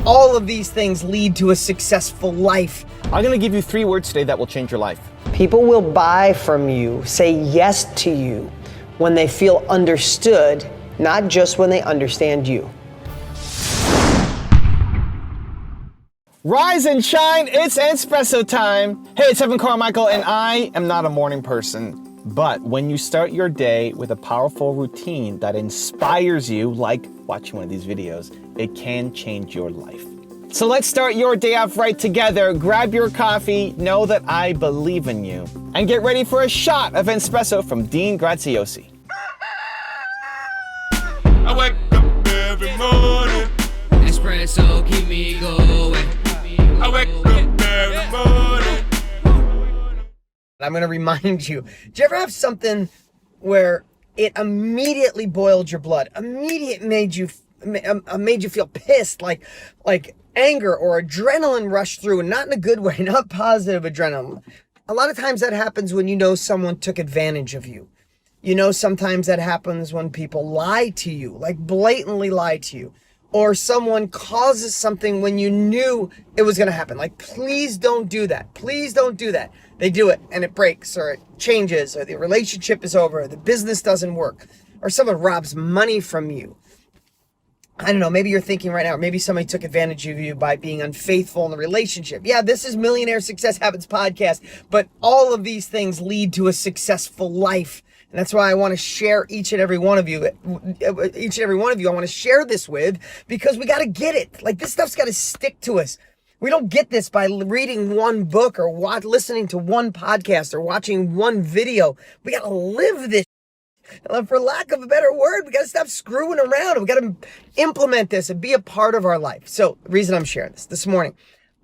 All of these things lead to a successful life. I'm gonna give you 3 words today that will change your life. People will buy from you, say yes to you, when they feel understood, not just when they understand you. Rise and shine, it's espresso time. Hey, it's Evan Carmichael, and I am not a morning person. But when you start your day with a powerful routine that inspires you, like watching one of these videos, it can change your life. So let's start your day off right together. Grab your coffee, know that I believe in you, and get ready for a shot of espresso from Dean Graziosi. I wake up every morning. Espresso keep me going. I wake up every morning. I'm going to remind you, did you ever have something where it immediately boiled your blood, immediately made you feel pissed, like anger or adrenaline rushed through, and not in a good way, not positive adrenaline. A lot of times that happens when you know someone took advantage of you. You know, sometimes that happens when people lie to you, like blatantly lie to you. Or someone causes something when you knew it was going to happen. Like, please don't do that. Please don't do that. They do it and it breaks, or it changes, or the relationship is over, or the business doesn't work, or someone robs money from you. I don't know, maybe you're thinking right now, maybe somebody took advantage of you by being unfaithful in the relationship. Yeah, this is Millionaire Success Habits Podcast, but all of these things lead to a successful life. And that's why I want to share each and every one of you. I want to share this with, because we got to get it. Like, this stuff's got to stick to us. We don't get this by reading one book or listening to one podcast or watching one video. We got to live this. For lack of a better word, we got to stop screwing around. We got to implement this and be a part of our life. So, the reason I'm sharing this morning,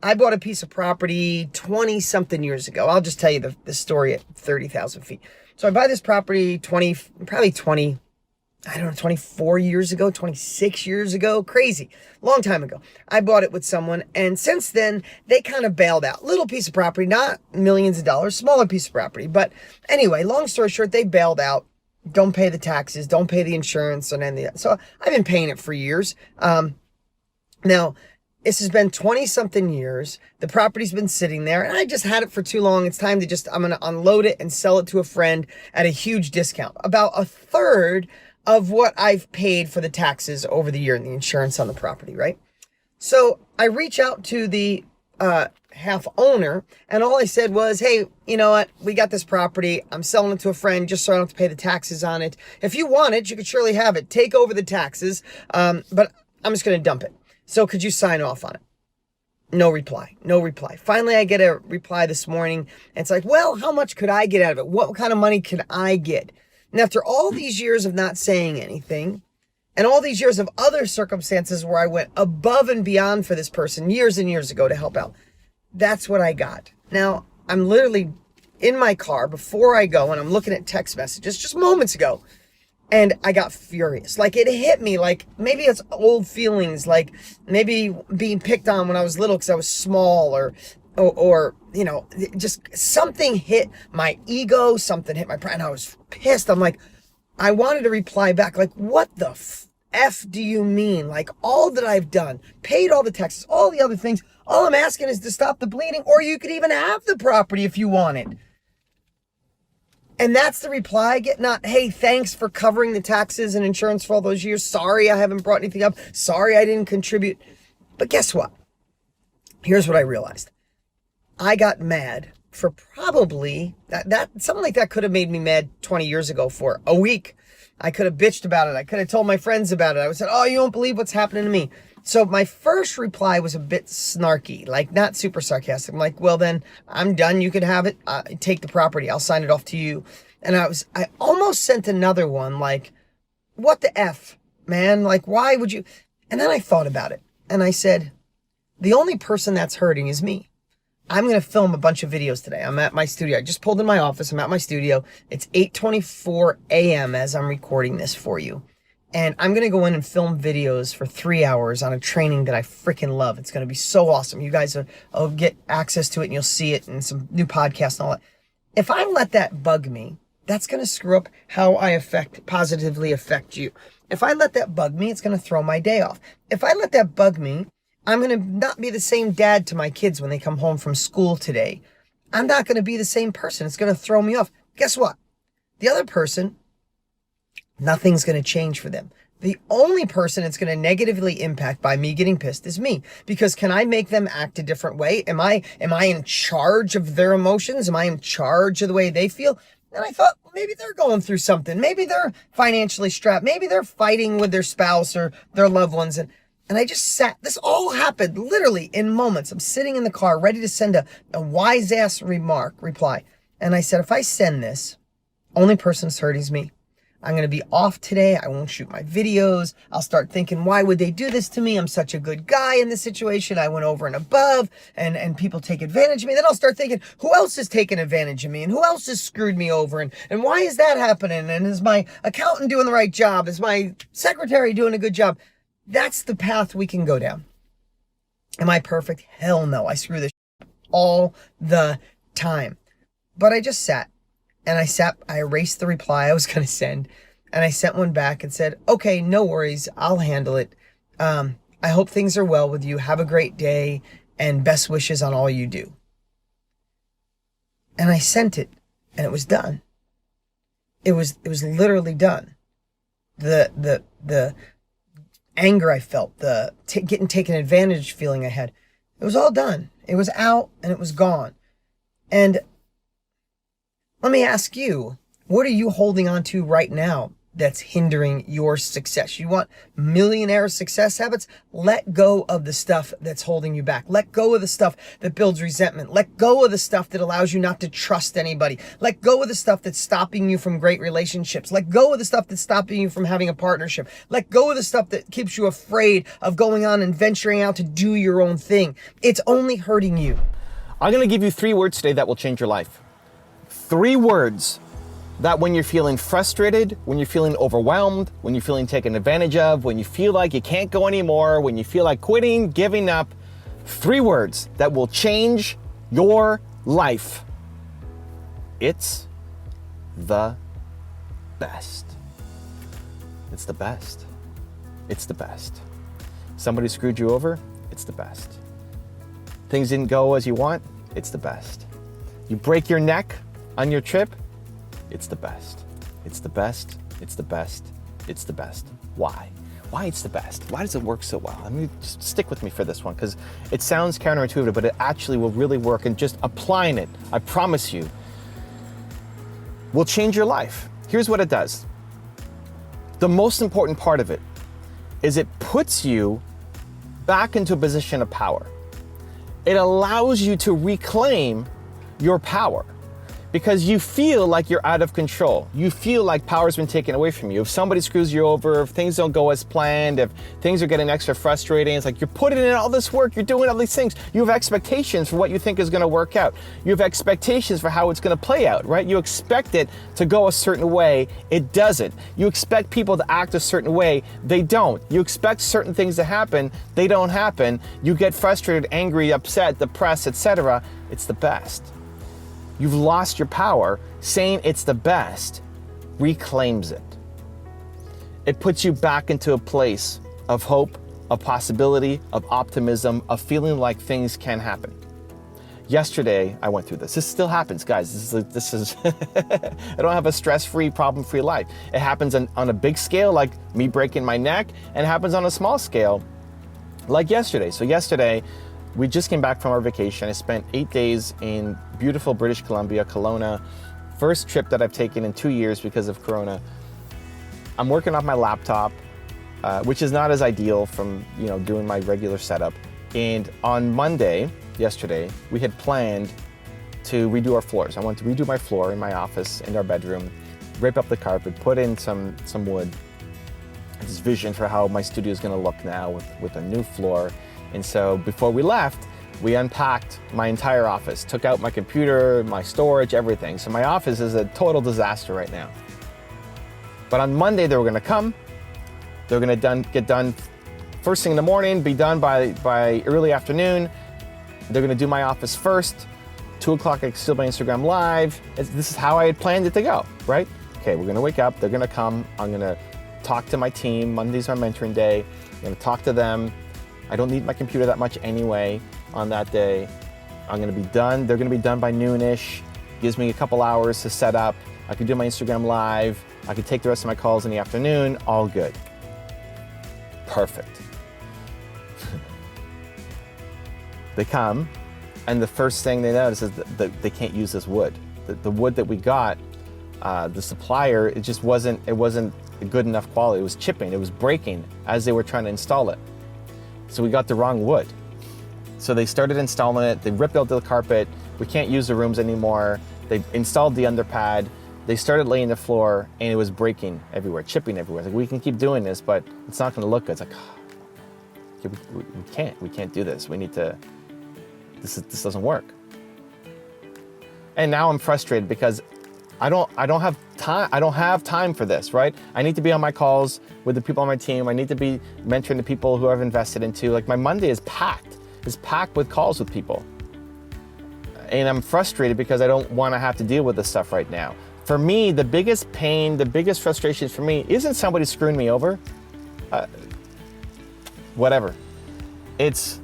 I bought a piece of property 20-something years ago. I'll just tell you the story at 30,000 feet. So I buy this property 24 years ago, 26 years ago, crazy, long time ago. I bought it with someone, and since then, they kind of bailed out. Little piece of property, not millions of dollars, smaller piece of property. But anyway, long story short, they bailed out. Don't pay the taxes, don't pay the insurance, and any of that. So I've been paying it for years. Now, this has been 20-something years. The property's been sitting there, and I just had it for too long. It's time to I'm going to unload it and sell it to a friend at a huge discount. About a third of what I've paid for the taxes over the year and the insurance on the property, right? So I reach out to the half owner, and all I said was, hey, you know what? We got this property. I'm selling it to a friend just so I don't have to pay the taxes on it. If you want it, you could surely have it. Take over the taxes, but I'm just going to dump it. So could you sign off on it? No reply. Finally, I get a reply this morning, and it's like, well, how much could I get out of it? What kind of money can I get? And after all these years of not saying anything, and all these years of other circumstances where I went above and beyond for this person years and years ago to help out, that's what I got. Now, I'm literally in my car before I go, and I'm looking at text messages just moments ago. And I got furious. Like, it hit me, like maybe it's old feelings, like maybe being picked on when I was little because I was small, or you know, just something hit my ego, something hit my pride, and I was pissed. I'm like, I wanted to reply back, like, what the F do you mean? Like, all that I've done, paid all the taxes, all the other things, all I'm asking is to stop the bleeding, or you could even have the property if you want it. And that's the reply I get. Not, hey, thanks for covering the taxes and insurance for all those years. Sorry I haven't brought anything up. Sorry I didn't contribute. But guess what? Here's what I realized. I got mad for probably, that something like that could have made me mad 20 years ago for a week. I could have bitched about it. I could have told my friends about it. I would have said, oh, you won't believe what's happening to me. So my first reply was a bit snarky, like not super sarcastic. I'm like, well, then I'm done. You can have it. Take the property. I'll sign it off to you. And I almost sent another one like, what the F, man? Like, why would you? And then I thought about it, and I said, the only person that's hurting is me. I'm going to film a bunch of videos today. I'm at my studio. I just pulled in my office. I'm at my studio. It's 8:24 a.m. as I'm recording this for you. And I'm going to go in and film videos for 3 hours on a training that I freaking love. It's going to be so awesome. You guys will get access to it, and you'll see it, and some new podcasts and all that. If I let that bug me, that's going to screw up how I positively affect you. If I let that bug me, it's going to throw my day off. If I let that bug me, I'm going to not be the same dad to my kids when they come home from school today. I'm not going to be the same person. It's going to throw me off. Guess what? The other person, nothing's going to change for them. The only person it's going to negatively impact by me getting pissed is me. Because can I make them act a different way? Am I in charge of their emotions? Am I in charge of the way they feel? And I thought, well, maybe they're going through something. Maybe they're financially strapped. Maybe they're fighting with their spouse or their loved ones. And I just sat. This all happened literally in moments. I'm sitting in the car ready to send a wise ass reply. And I said, if I send this, only person that's hurting is me. I'm going to be off today. I won't shoot my videos. I'll start thinking, why would they do this to me? I'm such a good guy in this situation. I went over and above and people take advantage of me. Then I'll start thinking, who else has taken advantage of me? And who else has screwed me over? And why is that happening? And is my accountant doing the right job? Is my secretary doing a good job? That's the path we can go down. Am I perfect? Hell no. I screw this all the time. But I just sat. And I erased the reply I was going to send, and I sent one back and said, okay, no worries. I'll handle it. I hope things are well with you. Have a great day and best wishes on all you do. And I sent it, and it was done. It was literally done. The anger I felt, the getting taken advantage feeling I had, it was all done. It was out and it was gone. And let me ask you, what are you holding on to right now that's hindering your success? You want millionaire success habits? Let go of the stuff that's holding you back. Let go of the stuff that builds resentment. Let go of the stuff that allows you not to trust anybody. Let go of the stuff that's stopping you from great relationships. Let go of the stuff that's stopping you from having a partnership. Let go of the stuff that keeps you afraid of going on and venturing out to do your own thing. It's only hurting you. I'm going to give you 3 words today that will change your life. 3 words that when you're feeling frustrated, when you're feeling overwhelmed, when you're feeling taken advantage of, when you feel like you can't go anymore, when you feel like quitting, giving up, 3 words that will change your life. It's the best. It's the best. It's the best. Somebody screwed you over? It's the best. Things didn't go as you want? It's the best. You break your neck on your trip? It's the best. It's the best. It's the best. It's the best. Why? Why it's the best? Why does it work so well? I mean, just stick with me for this one because it sounds counterintuitive, but it actually will really work, and just applying it, I promise you, will change your life. Here's what it does. The most important part of it is it puts you back into a position of power. It allows you to reclaim your power. Because you feel like you're out of control. You feel like power's been taken away from you. If somebody screws you over, if things don't go as planned, if things are getting extra frustrating, it's like you're putting in all this work, you're doing all these things. You have expectations for what you think is gonna work out. You have expectations for how it's gonna play out, right? You expect it to go a certain way, it doesn't. You expect people to act a certain way, they don't. You expect certain things to happen, they don't happen. You get frustrated, angry, upset, depressed, etc. It's the best. You've lost your power. Saying it's the best reclaims it. It puts you back into a place of hope, of possibility, of optimism, of feeling like things can happen. Yesterday, I went through this. This still happens, guys. This is I don't have a stress-free, problem-free life. It happens on a big scale, like me breaking my neck, and it happens on a small scale, like yesterday. So yesterday, we just came back from our vacation. I spent 8 days in beautiful British Columbia, Kelowna. First trip that I've taken in 2 years because of Corona. I'm working off my laptop, which is not as ideal from doing my regular setup. And on Monday, yesterday, we had planned to redo our floors. I wanted to redo my floor in my office, in our bedroom, rip up the carpet, put in some wood. This vision for how my studio is going to look now with a new floor. And so before we left, we unpacked my entire office, took out my computer, my storage, everything. So my office is a total disaster right now. But on Monday, they were gonna come. They were gonna get done first thing in the morning, be done by early afternoon. They're gonna do my office first. 2 o'clock, I can still be on Instagram Live. This is how I had planned it to go, right? Okay, we're gonna wake up, they're gonna come. I'm gonna talk to my team. Monday's our mentoring day. I'm gonna talk to them. I don't need my computer that much anyway on that day. I'm gonna be done. They're gonna be done by noonish. Gives me a couple hours to set up. I can do my Instagram live. I can take the rest of my calls in the afternoon. All good. Perfect. They come, and the first thing they notice is that they can't use this wood. The wood that we got, the supplier, it wasn't good enough quality. It was chipping, it was breaking as they were trying to install it. So we got the wrong wood. So they started installing it, they ripped out the carpet, we can't use the rooms anymore. They installed the underpad, they started laying the floor, and it was breaking everywhere, chipping everywhere. Like, we can keep doing this, but it's not gonna look good. It's like, we can't do this. We need to, this doesn't work. And now I'm frustrated because I don't have time for this, right? I need to be on my calls with the people on my team. I need to be mentoring the people who I've invested into. Like, my Monday is packed with calls with people. And I'm frustrated because I don't want to have to deal with this stuff right now. For me, the biggest pain, the biggest frustration for me isn't somebody screwing me over. Whatever. It's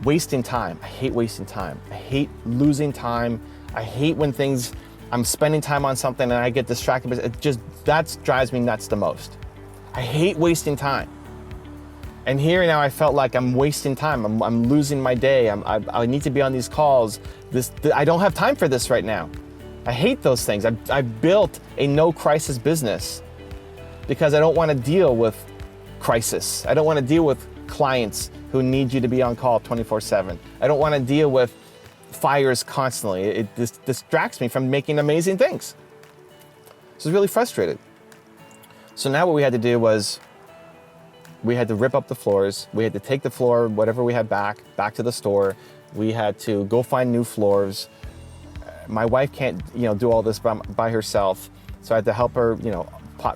wasting time. I hate wasting time. I hate losing time. I hate when I'm spending time on something and I get distracted. That drives me nuts the most. I hate wasting time. And here now I felt like I'm wasting time. I'm losing my day. I need to be on these calls. I don't have time for this right now. I hate those things. I built a no crisis business because I don't want to deal with crisis. I don't want to deal with clients who need you to be on call 24/7. I don't want to deal with fires constantly. This distracts me from making amazing things. So I was really frustrated. So now what we had to do was we had to rip up the floors. We had to take the floor, whatever we had back to the store. We had to go find new floors. My wife can't, do all this by herself. So I had to help her,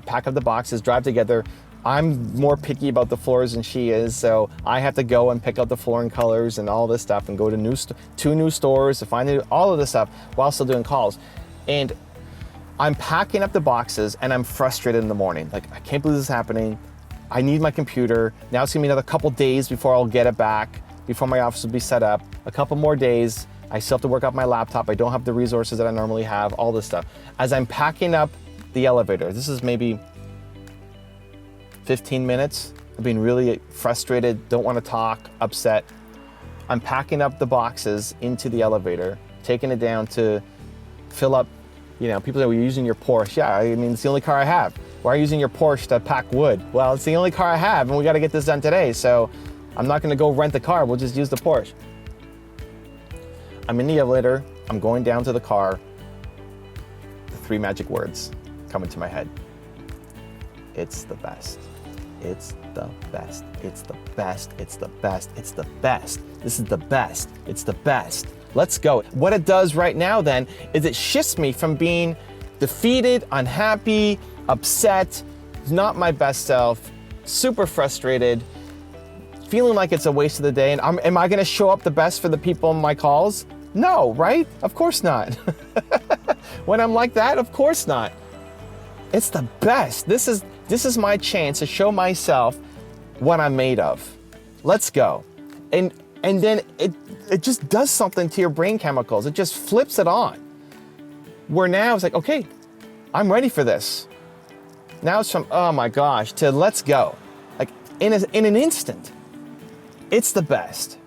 pack up the boxes, drive together. I'm more picky about the floors than she is, so I have to go and pick out the flooring colors and all this stuff and go to two new stores to find all of this stuff while still doing calls. And I'm packing up the boxes and I'm frustrated in the morning. Like, I can't believe this is happening. I need my computer. Now it's gonna be another couple days before I'll get it back, before my office will be set up. A couple more days. I still have to work up my laptop. I don't have the resources that I normally have, all this stuff. As I'm packing up the elevator, this is maybe 15 minutes of being really frustrated, don't want to talk, upset. I'm packing up the boxes into the elevator, taking it down to fill up, people say, well, you're using your Porsche. Yeah, I mean, it's the only car I have. Why are you using your Porsche to pack wood? Well, it's the only car I have and we got to get this done today. So I'm not going to go rent the car. We'll just use the Porsche. I'm in the elevator. I'm going down to the car. The 3 magic words come into my head. It's the best. It's the best. It's the best. It's the best. It's the best. This is the best. It's the best. Let's go. What it does right now then is it shifts me from being defeated, unhappy, upset, not my best self, super frustrated, feeling like it's a waste of the day. And am I gonna show up the best for the people on my calls? No, right? Of course not. When I'm like that, of course not. It's the best. This is my chance to show myself what I'm made of. Let's go. And then it just does something to your brain chemicals. It just flips it on. Where now it's like, okay, I'm ready for this. Now it's from, oh my gosh, to let's go. Like in an instant. It's the best.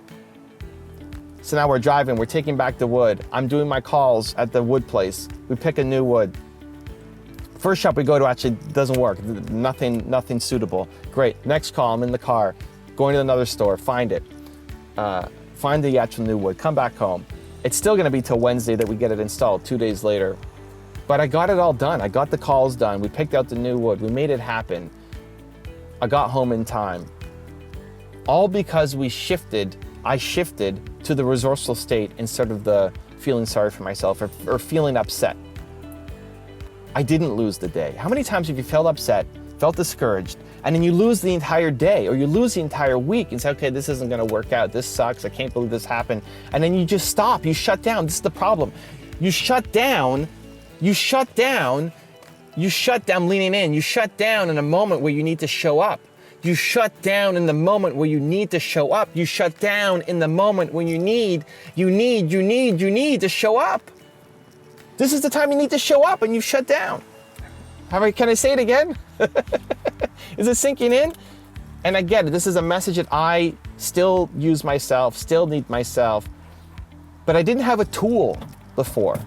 So now we're driving, we're taking back the wood. I'm doing my calls at the wood place. We pick a new wood. First shop we go to actually doesn't work. Nothing suitable. Great, next call, I'm in the car, going to another store, find it. Find the actual new wood, come back home. It's still gonna be till Wednesday that we get it installed, 2 days later. But I got it all done. I got the calls done. We picked out the new wood. We made it happen. I got home in time. All because I shifted to the resourceful state instead of the feeling sorry for myself or feeling upset. I didn't lose the day. How many times have you felt upset, felt discouraged, and then you lose the entire day or you lose the entire week and say, okay, this isn't gonna work out. This sucks. I can't believe this happened. And then you just stop. You shut down. This is the problem. You shut down leaning in. You shut down in a moment where you need to show up. You shut down in the moment where you need to show up. You shut down in the moment when you need to show up. This is the time you need to show up and you shut down. Can I say it again? Is it sinking in? And I get it, this is a message that I still use myself, still need myself, but I didn't have a tool before.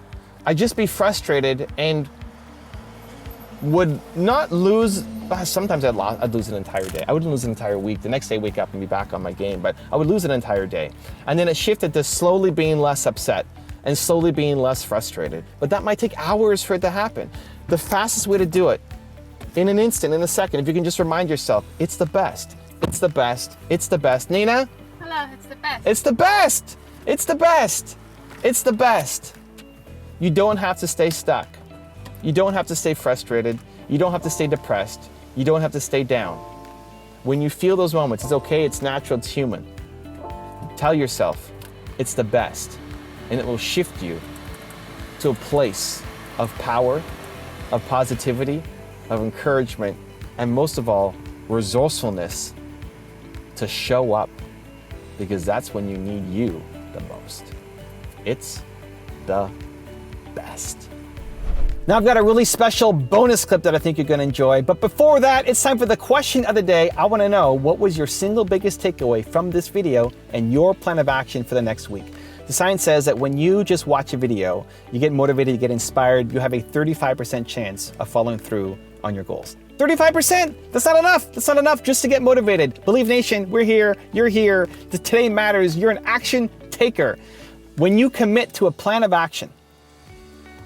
I'd just be frustrated and would not lose, sometimes I'd lose an entire day. I wouldn't lose an entire week. The next day, wake up and be back on my game, but I would lose an entire day. And then it shifted to slowly being less upset and slowly being less frustrated. But that might take hours for it to happen. The fastest way to do it, in an instant, in a second, if you can just remind yourself, it's the best. It's the best. It's the best. Nina? Hello, it's the best. It's the best. It's the best. It's the best. You don't have to stay stuck. You don't have to stay frustrated. You don't have to stay depressed. You don't have to stay down. When you feel those moments, it's okay, it's natural, it's human. Tell yourself, it's the best. And it will shift you to a place of power, of positivity, of encouragement, and most of all, resourcefulness to show up, because that's when you need you the most. It's the best. Now I've got a really special bonus clip that I think you're gonna enjoy, but before that, it's time for the question of the day. I wanna know, what was your single biggest takeaway from this video and your plan of action for the next week? The science says that when you just watch a video, you get motivated, you get inspired, you have a 35% chance of following through on your goals. 35%, that's not enough. That's not enough just to get motivated. Believe Nation, we're here, you're here. Today matters, you're an action taker. When you commit to a plan of action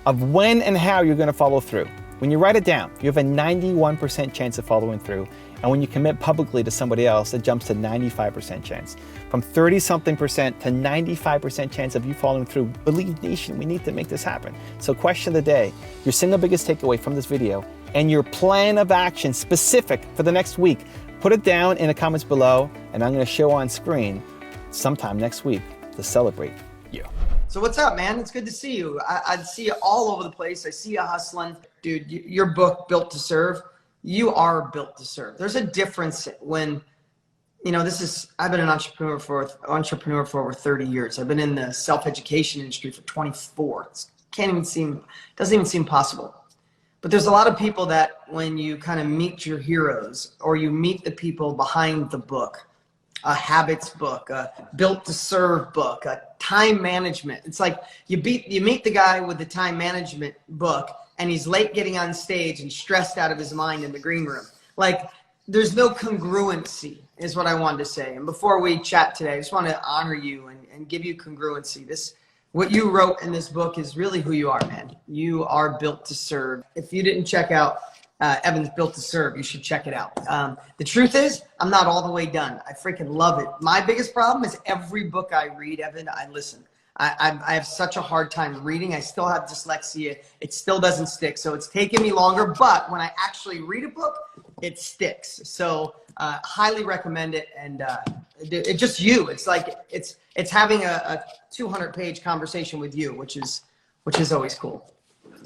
of when and how you're gonna follow through, when you write it down, you have a 91% chance of following through. And when you commit publicly to somebody else, it jumps to 95% chance. From 30-something% to 95% chance of you following through. Believe Nation, we need to make this happen. So question of the day, your single biggest takeaway from this video and your plan of action specific for the next week. Put it down in the comments below, and I'm gonna show on screen sometime next week to celebrate you. So what's up, man? It's good to see you. I see you all over the place. I see you hustling. Dude, your book, Built to Serve, you are built to serve. There's a difference when, you know, I've been an entrepreneur for over 30 years. I've been in the self-education industry for 24. Doesn't even seem possible. But there's a lot of people that when you kind of meet your heroes, or you meet the people behind the book, a habits book, a Built to Serve book, a time management. It's like you meet the guy with the time management book, and he's late getting on stage and stressed out of his mind in the green room. Like, there's no congruency is what I wanted to say. And before we chat today, I just want to honor you and give you congruency. What you wrote in this book is really who you are, man. You are built to serve. If you didn't check out Evan's Built to Serve, you should check it out. The truth is, I'm not all the way done. I freaking love it. My biggest problem is every book I read, Evan, I listen. I have such a hard time reading. I still have dyslexia. It still doesn't stick. So it's taken me longer, but when I actually read a book, it sticks. So highly recommend it. And it's just you. It's like, it's having a 200-page conversation with you, which is always cool.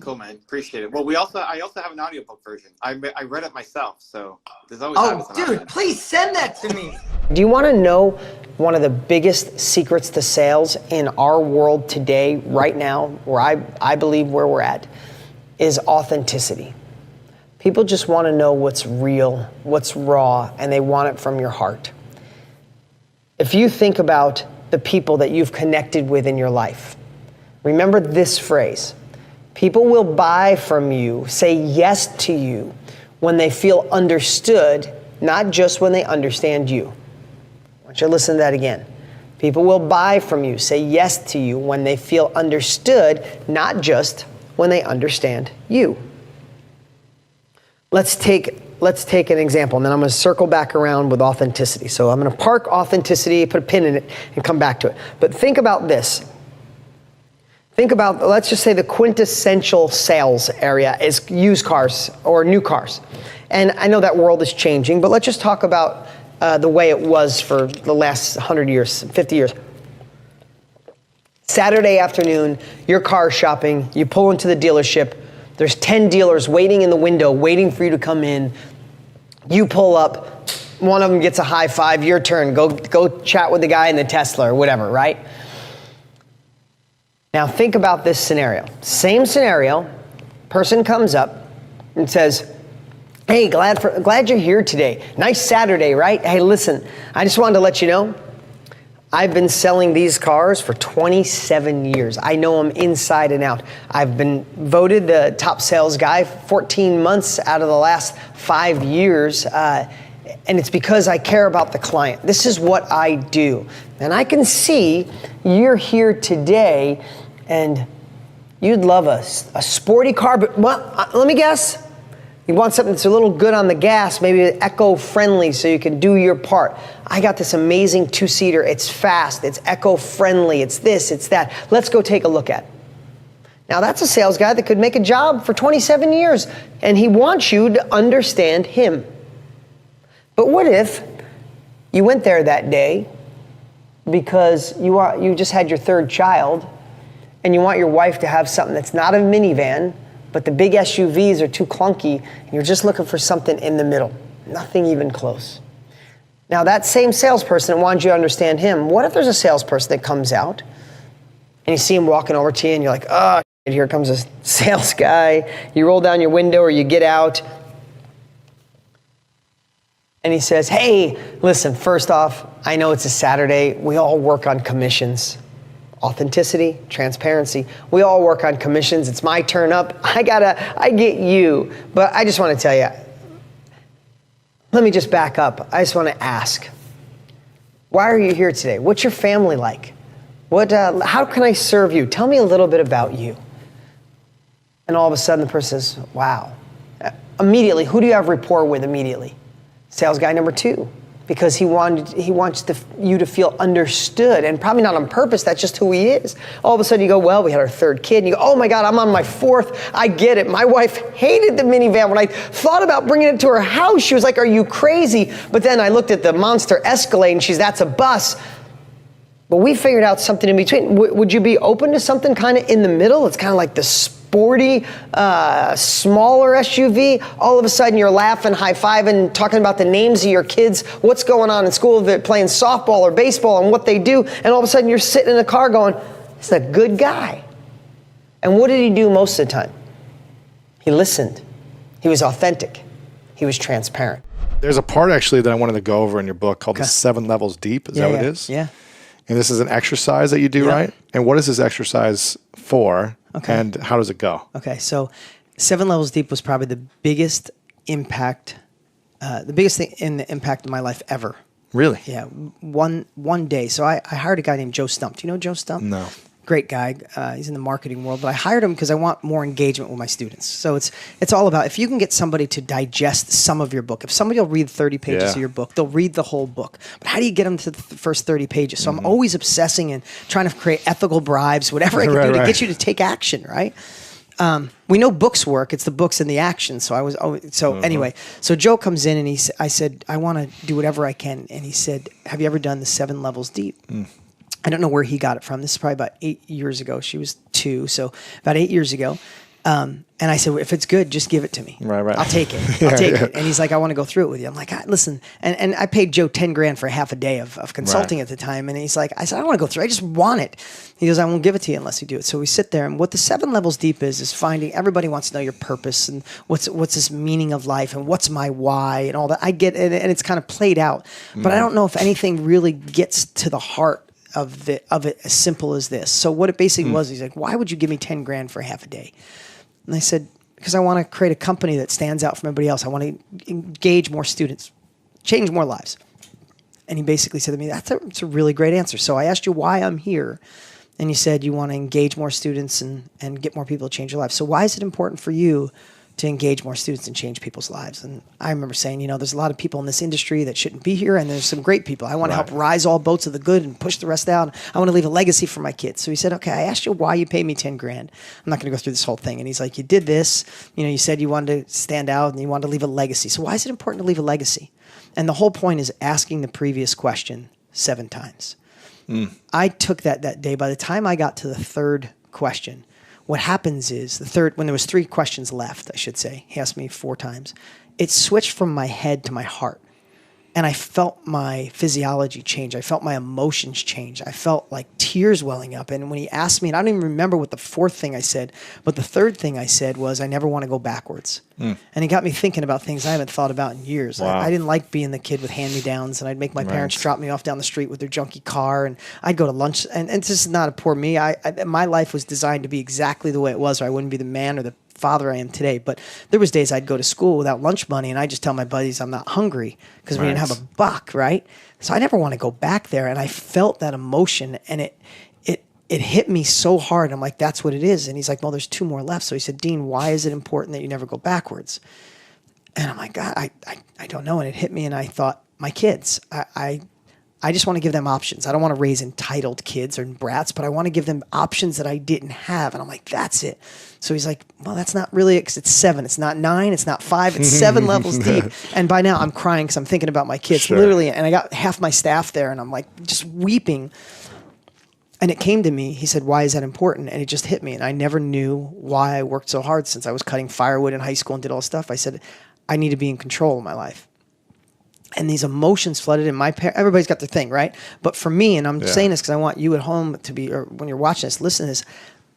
Cool, man. Appreciate it. Well, I also have an audiobook version. I read it myself, so there's always dude, please send that to me. Do you want to know one of the biggest secrets to sales in our world today, right now, where I believe where we're at, is authenticity. People just want to know what's real, what's raw, and they want it from your heart. If you think about the people that you've connected with in your life, remember this phrase: people will buy from you, say yes to you, when they feel understood, not just when they understand you. I want you to listen to that again. People will buy from you, say yes to you, when they feel understood, not just when they understand you. Let's take an example, and then I'm going to circle back around with authenticity. So I'm going to park authenticity, put a pin in it, and come back to it. But think about this. Think about, let's just say the quintessential sales area is used cars or new cars. And I know that world is changing, but let's just talk about the way it was for the last 100 years, 50 years. Saturday afternoon, you're car shopping, you pull into the dealership, there's 10 dealers waiting in the window, waiting for you to come in. You pull up, one of them gets a high five, your turn. Go chat with the guy in the Tesla or whatever, right? Now think about this scenario. Same scenario, person comes up and says, hey, glad you're here today. Nice Saturday, right? Hey, listen, I just wanted to let you know, I've been selling these cars for 27 years. I know them inside and out. I've been voted the top sales guy 14 months out of the last 5 years, and it's because I care about the client. This is what I do. And I can see you're here today and you'd love a sporty car, but let me guess. You want something that's a little good on the gas, maybe eco-friendly so you can do your part. I got this amazing two-seater. It's fast, it's eco-friendly, it's this, it's that. Let's go take a look at it. Now that's a sales guy that could make a job for 27 years, and he wants you to understand him. But what if you went there that day because you just had your third child and you want your wife to have something that's not a minivan, but the big SUVs are too clunky, and you're just looking for something in the middle, nothing even close. Now that same salesperson that wants you to understand him, what if there's a salesperson that comes out and you see him walking over to you and you're like, oh, here comes a sales guy. You roll down your window or you get out and he says, hey, listen, first off, I know it's a Saturday. We all work on commissions. Authenticity, transparency. We all work on commissions. It's my turn up. I get you. But I just want to tell you, let me just back up. I just want to ask, why are you here today? What's your family like? How can I serve you? Tell me a little bit about you. And all of a sudden the person says, wow. Immediately, who do you have rapport with immediately? Sales guy number 2. Because he wants you to feel understood, and probably not on purpose, that's just who he is. All of a sudden you go, well, we had our 3rd kid, and you go, oh my God, I'm on my 4th, I get it. My wife hated the minivan. When I thought about bringing it to her house, she was like, are you crazy? But then I looked at the monster Escalade, and that's a bus. But we figured out something in between. Would you be open to something kind of in the middle? It's kind of like the sporty, smaller SUV. All of a sudden you're laughing, high-fiving, talking about the names of your kids, what's going on in school, they're playing softball or baseball and what they do, and all of a sudden you're sitting in the car going, this is a good guy. And what did he do most of the time? He listened. He was authentic. He was transparent. There's a part actually that I wanted to go over in your book called the 7 levels deep. Is that what it is? Yeah. And this is an exercise that you do, right? And what is this exercise for? Okay. And how does it go? Okay, so 7 levels deep was probably the biggest impact, the biggest thing in the impact of my life ever. Really? Yeah, one day. So I hired a guy named Joe Stump. Do you know Joe Stump? No. Great guy. He's in the marketing world, but I hired him because I want more engagement with my students. So it's all about, if you can get somebody to digest some of your book, if somebody will read 30 pages of your book, they'll read the whole book. But how do you get them to the first 30 pages? So I'm always obsessing and trying to create ethical bribes, whatever I can do to get you to take action, right? We know books work. It's the books and the action. So anyway, so Joe comes in and I said, I want to do whatever I can. And he said, have you ever done the 7 levels deep? I don't know where he got it from. This is probably about 8 years ago. She was 2, so about 8 years ago. And I said, well, if it's good, just give it to me. Right. I'll take it. I'll take it. And he's like, I want to go through it with you. I'm like, listen. And I paid Joe $10,000 for half a day of consulting at the time. And he's like, I said, I don't want to go through. I just want it. He goes, I won't give it to you unless you do it. So we sit there, and what the 7 levels deep is finding. Everybody wants to know your purpose and what's this meaning of life and what's my why and all that. I get it, and it's kind of played out. But I don't know if anything really gets to the heart of it as simple as this. So what it basically was, he's like, why would you give me $10,000 for half a day? And I said, because I want to create a company that stands out from everybody else. I want to engage more students, change more lives. And he basically said to me, that's a really great answer. So I asked you why I'm here. And you said you want to engage more students and get more people to change their lives. So why is it important for you to engage more students and change people's lives? And I remember saying, there's a lot of people in this industry that shouldn't be here, and there's some great people. I want to help rise all boats of the good and push the rest out. I want to leave a legacy for my kids. So he said, okay, I asked you why you paid me $10,000. I'm not going to go through this whole thing. And he's like, you did this, you said you wanted to stand out and you wanted to leave a legacy. So why is it important to leave a legacy? And the whole point is asking the previous question 7 times. I took that day. By the time I got to the 3rd question, what happens is when there was 3 questions left, I should say, he asked me 4 times, it switched from my head to my heart. And I felt my physiology change. I felt my emotions change. I felt like tears welling up. And when he asked me, and I don't even remember what the fourth thing I said, but the third thing I said was, I never want to go backwards. And he got me thinking about things I haven't thought about in years. Wow. I didn't like being the kid with hand-me-downs, and I'd make my parents drop me off down the street with their junky car, and I'd go to lunch. And this is not a poor me. My life was designed to be exactly the way it was, or I wouldn't be the man or the father I am today. But there was days I'd go to school without lunch money, and I just tell my buddies I'm not hungry because we didn't have a buck, right? So I never want to go back there. And I felt that emotion, and it hit me so hard. I'm like, that's what it is. And he's like, well, there's 2 more left. So he said, Dean, why is it important that you never go backwards? And I'm like, God, I don't know. And it hit me, and I thought, my kids, I just want to give them options. I don't want to raise entitled kids or brats, but I want to give them options that I didn't have. And I'm like, that's it. So he's like, well, that's not really it, 'cause it's 7. It's not 9. It's not 5. It's 7 levels deep. And by now I'm crying because I'm thinking about my kids, literally. And I got half my staff there, and I'm like just weeping. And it came to me. He said, why is that important? And it just hit me. And I never knew why I worked so hard since I was cutting firewood in high school and did all this stuff. I said, I need to be in control of my life. And these emotions flooded in my parents. Everybody's got their thing, right? But for me, and I'm saying this because I want you at home to be, or when you're watching this, listen to this.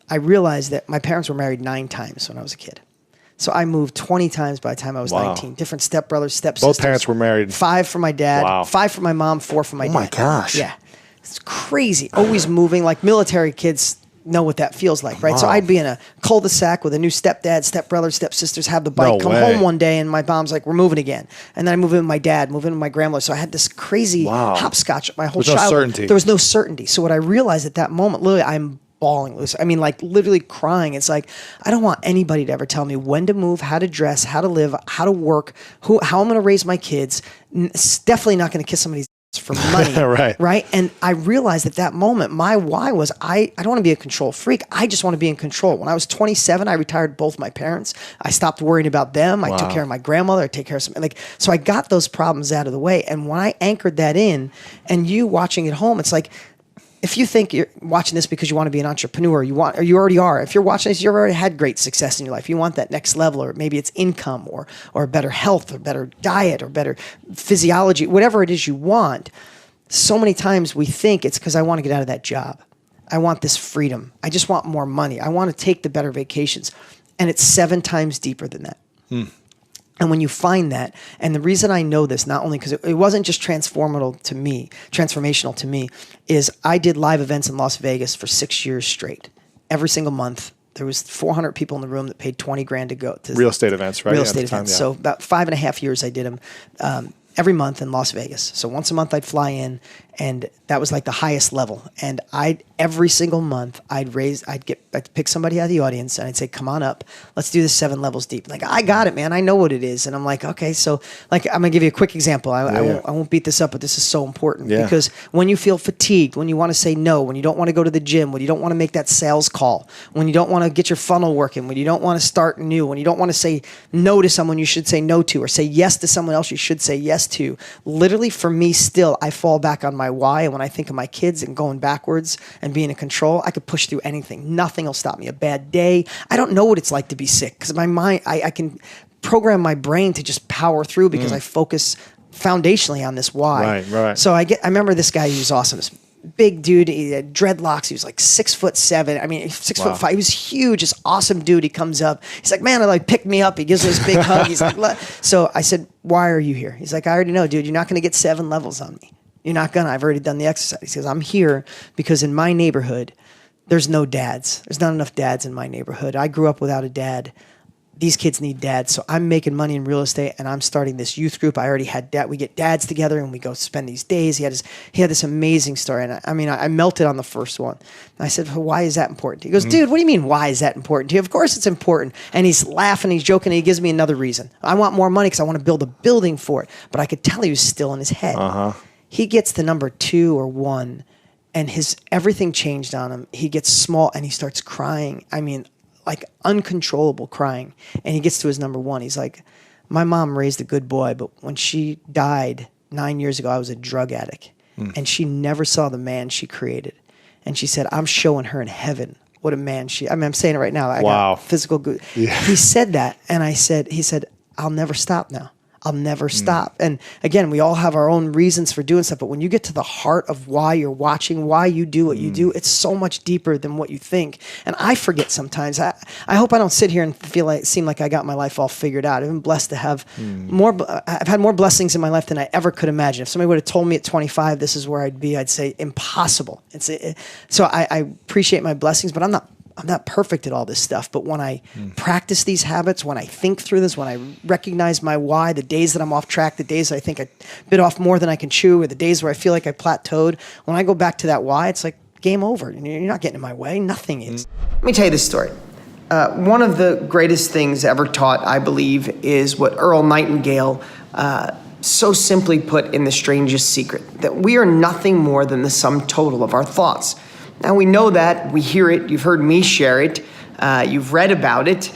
I realized that my parents were married 9 times when I was a kid. So I moved 20 times by the time I was 19. Different stepbrothers, stepsisters. Both parents were married. 5 for my dad, Wow. 5 for my mom, 4 for my dad. Oh my gosh. Yeah. It's crazy. Always moving. Like military kids know what that feels like, right? So I'd be in a cul-de-sac with a new stepdad, stepbrother, stepsisters, have the bike, come home one day, and my mom's like, we're moving again. And then I move in with my dad, move in with my grandmother. So I had this crazy hopscotch my whole childhood. certainty. There was no certainty. So what I realized at that moment, literally, I'm bawling loose. I mean, like literally crying. It's like, I don't want anybody to ever tell me when to move, how to dress, how to live, how to work, how I'm going to raise my kids. It's definitely not going to kiss somebody's for money. Right. And I realized at that moment, my why was I don't want to be a control freak. I just want to be in control. When I was 27, I retired both my parents. I stopped worrying about them. I took care of my grandmother. I take care of some, so I got those problems out of the way. And when I anchored that in, and you watching at home, it's like, if you think you're watching this because you want to be an entrepreneur, or you already are. If you're watching this, you've already had great success in your life. You want that next level, or maybe it's income, or better health, or better diet, or better physiology, whatever it is you want. So many times we think it's because I want to get out of that job. I want this freedom. I just want more money. I want to take the better vacations. And it's 7 times deeper than that. And when you find that, and the reason I know this, not only because it wasn't just transformational to me, is I did live events in Las Vegas for 6 years straight. Every single month, there was 400 people in the room that paid 20 grand to go to real estate events, right? Real estate events. So about 5.5 years I did them every month in Las Vegas. So once a month I'd fly in, and that was like the highest level. And every single month I'd pick somebody out of the audience, and I'd say, come on up, let's do this 7 levels deep. Like, I got it, man. I know what it is. And I'm like, okay, so like, I'm gonna give you a quick example. I won't beat this up, but this is so important because when you feel fatigued, when you want to say no, when you don't want to go to the gym, when you don't want to make that sales call, when you don't want to get your funnel working, when you don't want to start new, when you don't want to say no to someone you should say no to, or say yes to someone else you should say yes to, literally for me still, I fall back on my why. And when I think of my kids and going backwards and being in control, I could push through anything. Nothing will stop me. A bad day. I don't know what it's like to be sick because my mind, I can program my brain to just power through because I focus foundationally on this why. Right. So I remember this guy, he was awesome. This big dude, he had dreadlocks. He was like 6'7". I mean, 6'5". He was huge. This awesome dude. He comes up. He's like, man, like picked me up. He gives me this big hug. He's like, so I said, why are you here? He's like, I already know, dude. You're not going to get 7 levels on me. You're not gonna. I've already done the exercise. He says, I'm here because in my neighborhood, there's no dads. There's not enough dads in my neighborhood. I grew up without a dad. These kids need dads. So I'm making money in real estate, and I'm starting this youth group. I already had dad. We get dads together, and we go spend these days. He had this amazing story, and I melted on the first one. And I said, well, why is that important? He goes, dude, what do you mean, why is that important to you? Of course it's important. And he's laughing, he's joking, and he gives me another reason. I want more money because I want to build a building for it. But I could tell he was still in his head. He gets to number 2 or 1, and everything changed on him. He gets small, and he starts crying. I mean, like uncontrollable crying. And he gets to his number 1. He's like, my mom raised a good boy, but when she died 9 years ago, I was a drug addict. And she never saw the man she created. And she said, I'm showing her in heaven what a man I'm saying it right now. I got physical good. Yeah. He said that, and he said, I'll never stop now. I'll never stop. And again, we all have our own reasons for doing stuff, but when you get to the heart of why you're watching, why you do what you do, it's so much deeper than what you think. And I forget sometimes. I hope I don't sit here and seem like I got my life all figured out. I've been blessed to have I've had more blessings in my life than I ever could imagine. If somebody would have told me at 25 this is where I'd be, I'd say impossible. So I appreciate my blessings, but I'm not perfect at all this stuff, but when I practice these habits, when I think through this, when I recognize my why, the days that I'm off track, the days I think I bit off more than I can chew, or the days where I feel like I plateaued, when I go back to that why, it's like game over. You're not getting in my way. Nothing is. Let me tell you this story. One of the greatest things ever taught, I believe, is what Earl Nightingale so simply put in The Strangest Secret, that we are nothing more than the sum total of our thoughts. Now, we know that, we hear it, you've heard me share it, you've read about it,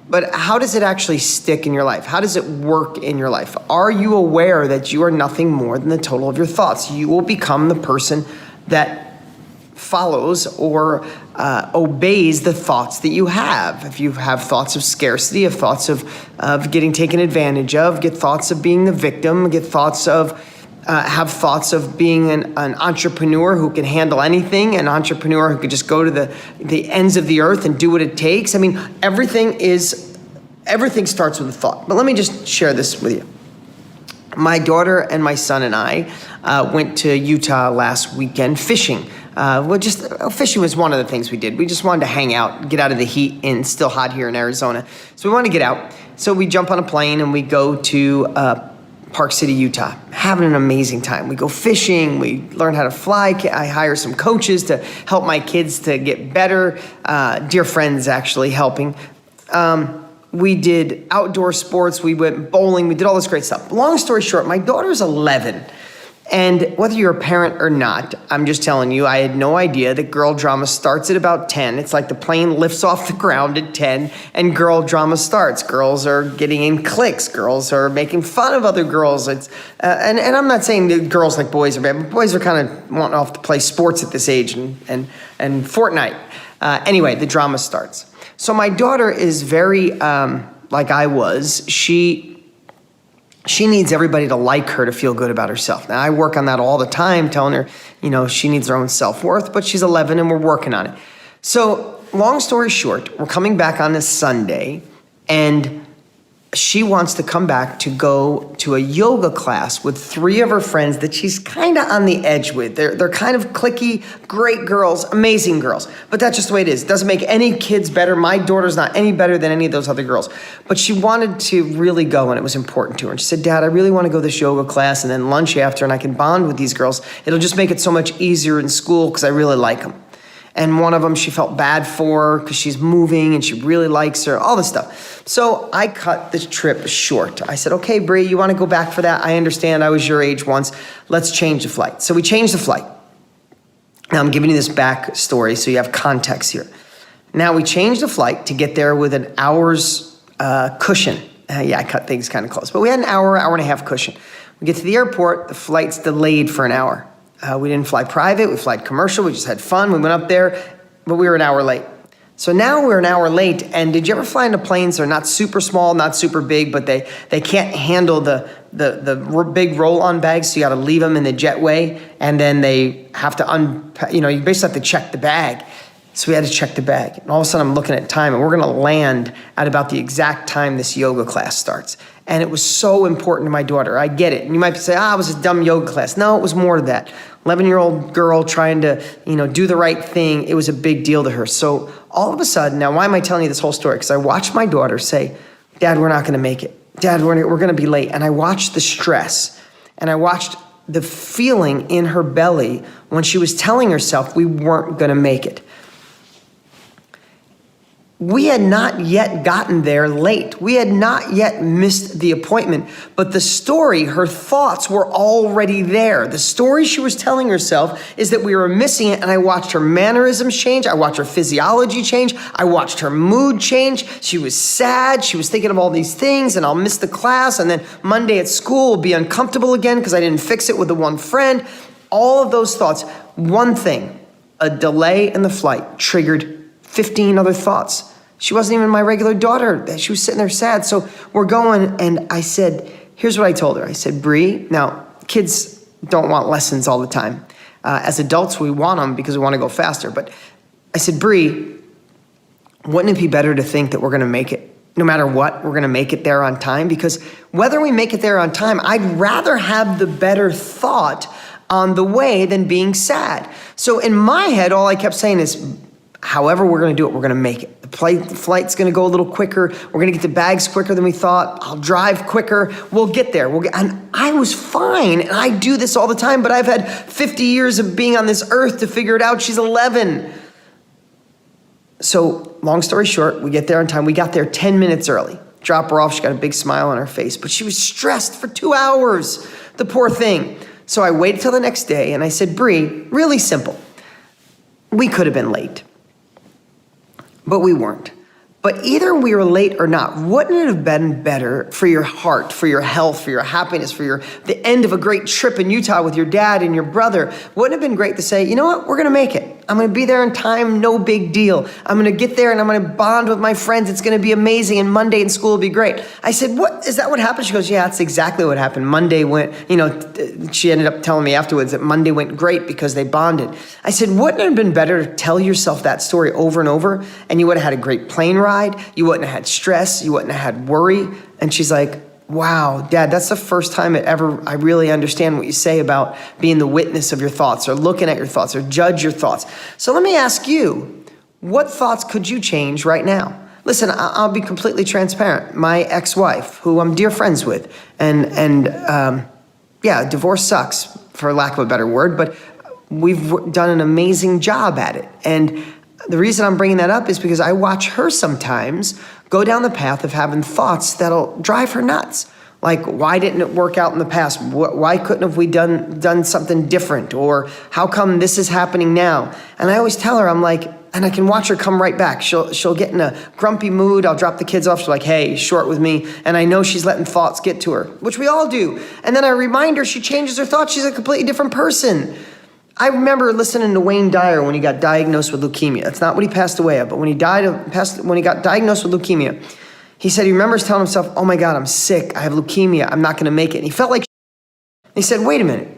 but how does it actually stick in your life? How does it work in your life? Are you aware that you are nothing more than the total of your thoughts? You will become the person that follows or obeys the thoughts that you have. If you have thoughts of scarcity, of thoughts of getting taken advantage of, get thoughts of being the victim, get thoughts of have thoughts of being an entrepreneur who can handle anything, an entrepreneur who could just go to the ends of the earth and do what it takes. I mean, everything starts with a thought. But let me just share this with you. My daughter and my son and I went to Utah last weekend fishing. Fishing was one of the things we did. We just wanted to hang out, get out of the heat, and it's still hot here in Arizona. So we wanted to get out. So we jump on a plane and we go to Park City, Utah, having an amazing time. We go fishing, we learn how to fly. I hire some coaches to help my kids to get better. Dear friends actually helping. We did outdoor sports, we went bowling, we did all this great stuff. Long story short, my daughter's 11. And whether you're a parent or not, I'm just telling you, I had no idea that girl drama starts at about 10. It's like the plane lifts off the ground at 10 and girl drama starts. Girls are getting in cliques. Girls are making fun of other girls. And I'm not saying that girls like boys are bad, but boys are kind of wanting off to play sports at this age and Fortnite. Anyway, the drama starts. So my daughter is very, like I was, she needs everybody to like her to feel good about herself. Now, I work on that all the time, telling her, she needs her own self-worth, but she's 11 and we're working on it. So long story short, we're coming back on this Sunday and she wants to come back to go to a yoga class with 3 of her friends that she's kind of on the edge with. They're kind of cliquey, great girls, amazing girls. But that's just the way it is. It doesn't make any kids better. My daughter's not any better than any of those other girls. But she wanted to really go, and it was important to her. And she said, Dad, I really want to go to this yoga class and then lunch after, and I can bond with these girls. It'll just make it so much easier in school because I really like them. And one of them she felt bad for because she's moving and she really likes her, all this stuff. So I cut the trip short. I said, okay, Bree, you want to go back for that? I understand. I was your age once. Let's change the flight. So we changed the flight. Now I'm giving you this back story so you have context here. Now we changed the flight to get there with an hour's cushion. I cut things kind of close. But we had an hour and a half cushion. We get to the airport. The flight's delayed for an hour. We didn't fly private, we flight commercial, we just had fun, we went up there, but we were an hour late. So now we're an hour late, and did you ever fly into planes that are not super small, not super big, but they can't handle the big roll-on bags, so you gotta leave them in the jetway, and then they have to you basically have to check the bag. So we had to check the bag. And all of a sudden I'm looking at time, and we're gonna land at about the exact time this yoga class starts. And it was so important to my daughter. I get it. And you might say, it was a dumb yoga class. No, it was more to that. 11-year-old girl trying to, do the right thing. It was a big deal to her. So all of a sudden, now why am I telling you this whole story? Because I watched my daughter say, Dad, we're not gonna make it. Dad, we're gonna be late. And I watched the stress. And I watched the feeling in her belly when she was telling herself we weren't gonna make it. We had not yet gotten there late. We had not yet missed the appointment, but the story, her thoughts were already there. The story she was telling herself is that we were missing it, and I watched her mannerisms change. I watched her physiology change. I watched her mood change. She was sad. She was thinking of all these things, and I'll miss the class, and then Monday at school will be uncomfortable again because I didn't fix it with the one friend. All of those thoughts. One thing, a delay in the flight triggered 15 other thoughts. She wasn't even my regular daughter. She was sitting there sad. So we're going, and I said, here's what I told her. I said, Bree, now kids don't want lessons all the time. As adults, we want them because we want to go faster. But I said, Bree, wouldn't it be better to think that we're going to make it? No matter what, we're going to make it there on time? Because whether we make it there on time, I'd rather have the better thought on the way than being sad. So in my head, all I kept saying is, however we're going to do it, we're going to make it. The flight's going to go a little quicker. We're going to get the bags quicker than we thought. I'll drive quicker. We'll get there. And I was fine. And I do this all the time, but I've had 50 years of being on this earth to figure it out. She's 11. So long story short, we get there on time. We got there 10 minutes early. Drop her off. She got a big smile on her face, but she was stressed for 2 hours. The poor thing. So I waited till the next day and I said, Bree, really simple. We could have been late, but we weren't. But either we were late or not, wouldn't it have been better for your heart, for your health, for your happiness, for the end of a great trip in Utah with your dad and your brother? Wouldn't it have been great to say, you know what, we're going to make it. I'm going to be there in time, no big deal. I'm going to get there and I'm going to bond with my friends. It's going to be amazing, and Monday in school will be great. I said, what, is that what happened? She goes, yeah, that's exactly what happened. Monday went, she ended up telling me afterwards that Monday went great because they bonded. I said, wouldn't it have been better to tell yourself that story over and over, and you would have had a great plane ride, you wouldn't have had stress, you wouldn't have had worry? And she's like, wow, Dad, that's the first time I really understand what you say about being the witness of your thoughts or looking at your thoughts or judge your thoughts. So let me ask you, what thoughts could you change right now? Listen, I'll be completely transparent. My ex-wife, who I'm dear friends with, and divorce sucks, for lack of a better word, but we've done an amazing job at it. And the reason I'm bringing that up is because I watch her sometimes go down the path of having thoughts that'll drive her nuts. Like, why didn't it work out in the past? Why couldn't have we done something different? Or how come this is happening now? And I always tell her, I'm like, and I can watch her come right back. She'll get in a grumpy mood. I'll drop the kids off. She's like, hey, short with me. And I know she's letting thoughts get to her, which we all do. And then I remind her, she changes her thoughts. She's a completely different person. I remember listening to Wayne Dyer when he got diagnosed with leukemia. That's not what he passed away of, but when he got diagnosed with leukemia, he said he remembers telling himself, oh my God, I'm sick. I have leukemia. I'm not going to make it. And he felt like he said, wait a minute.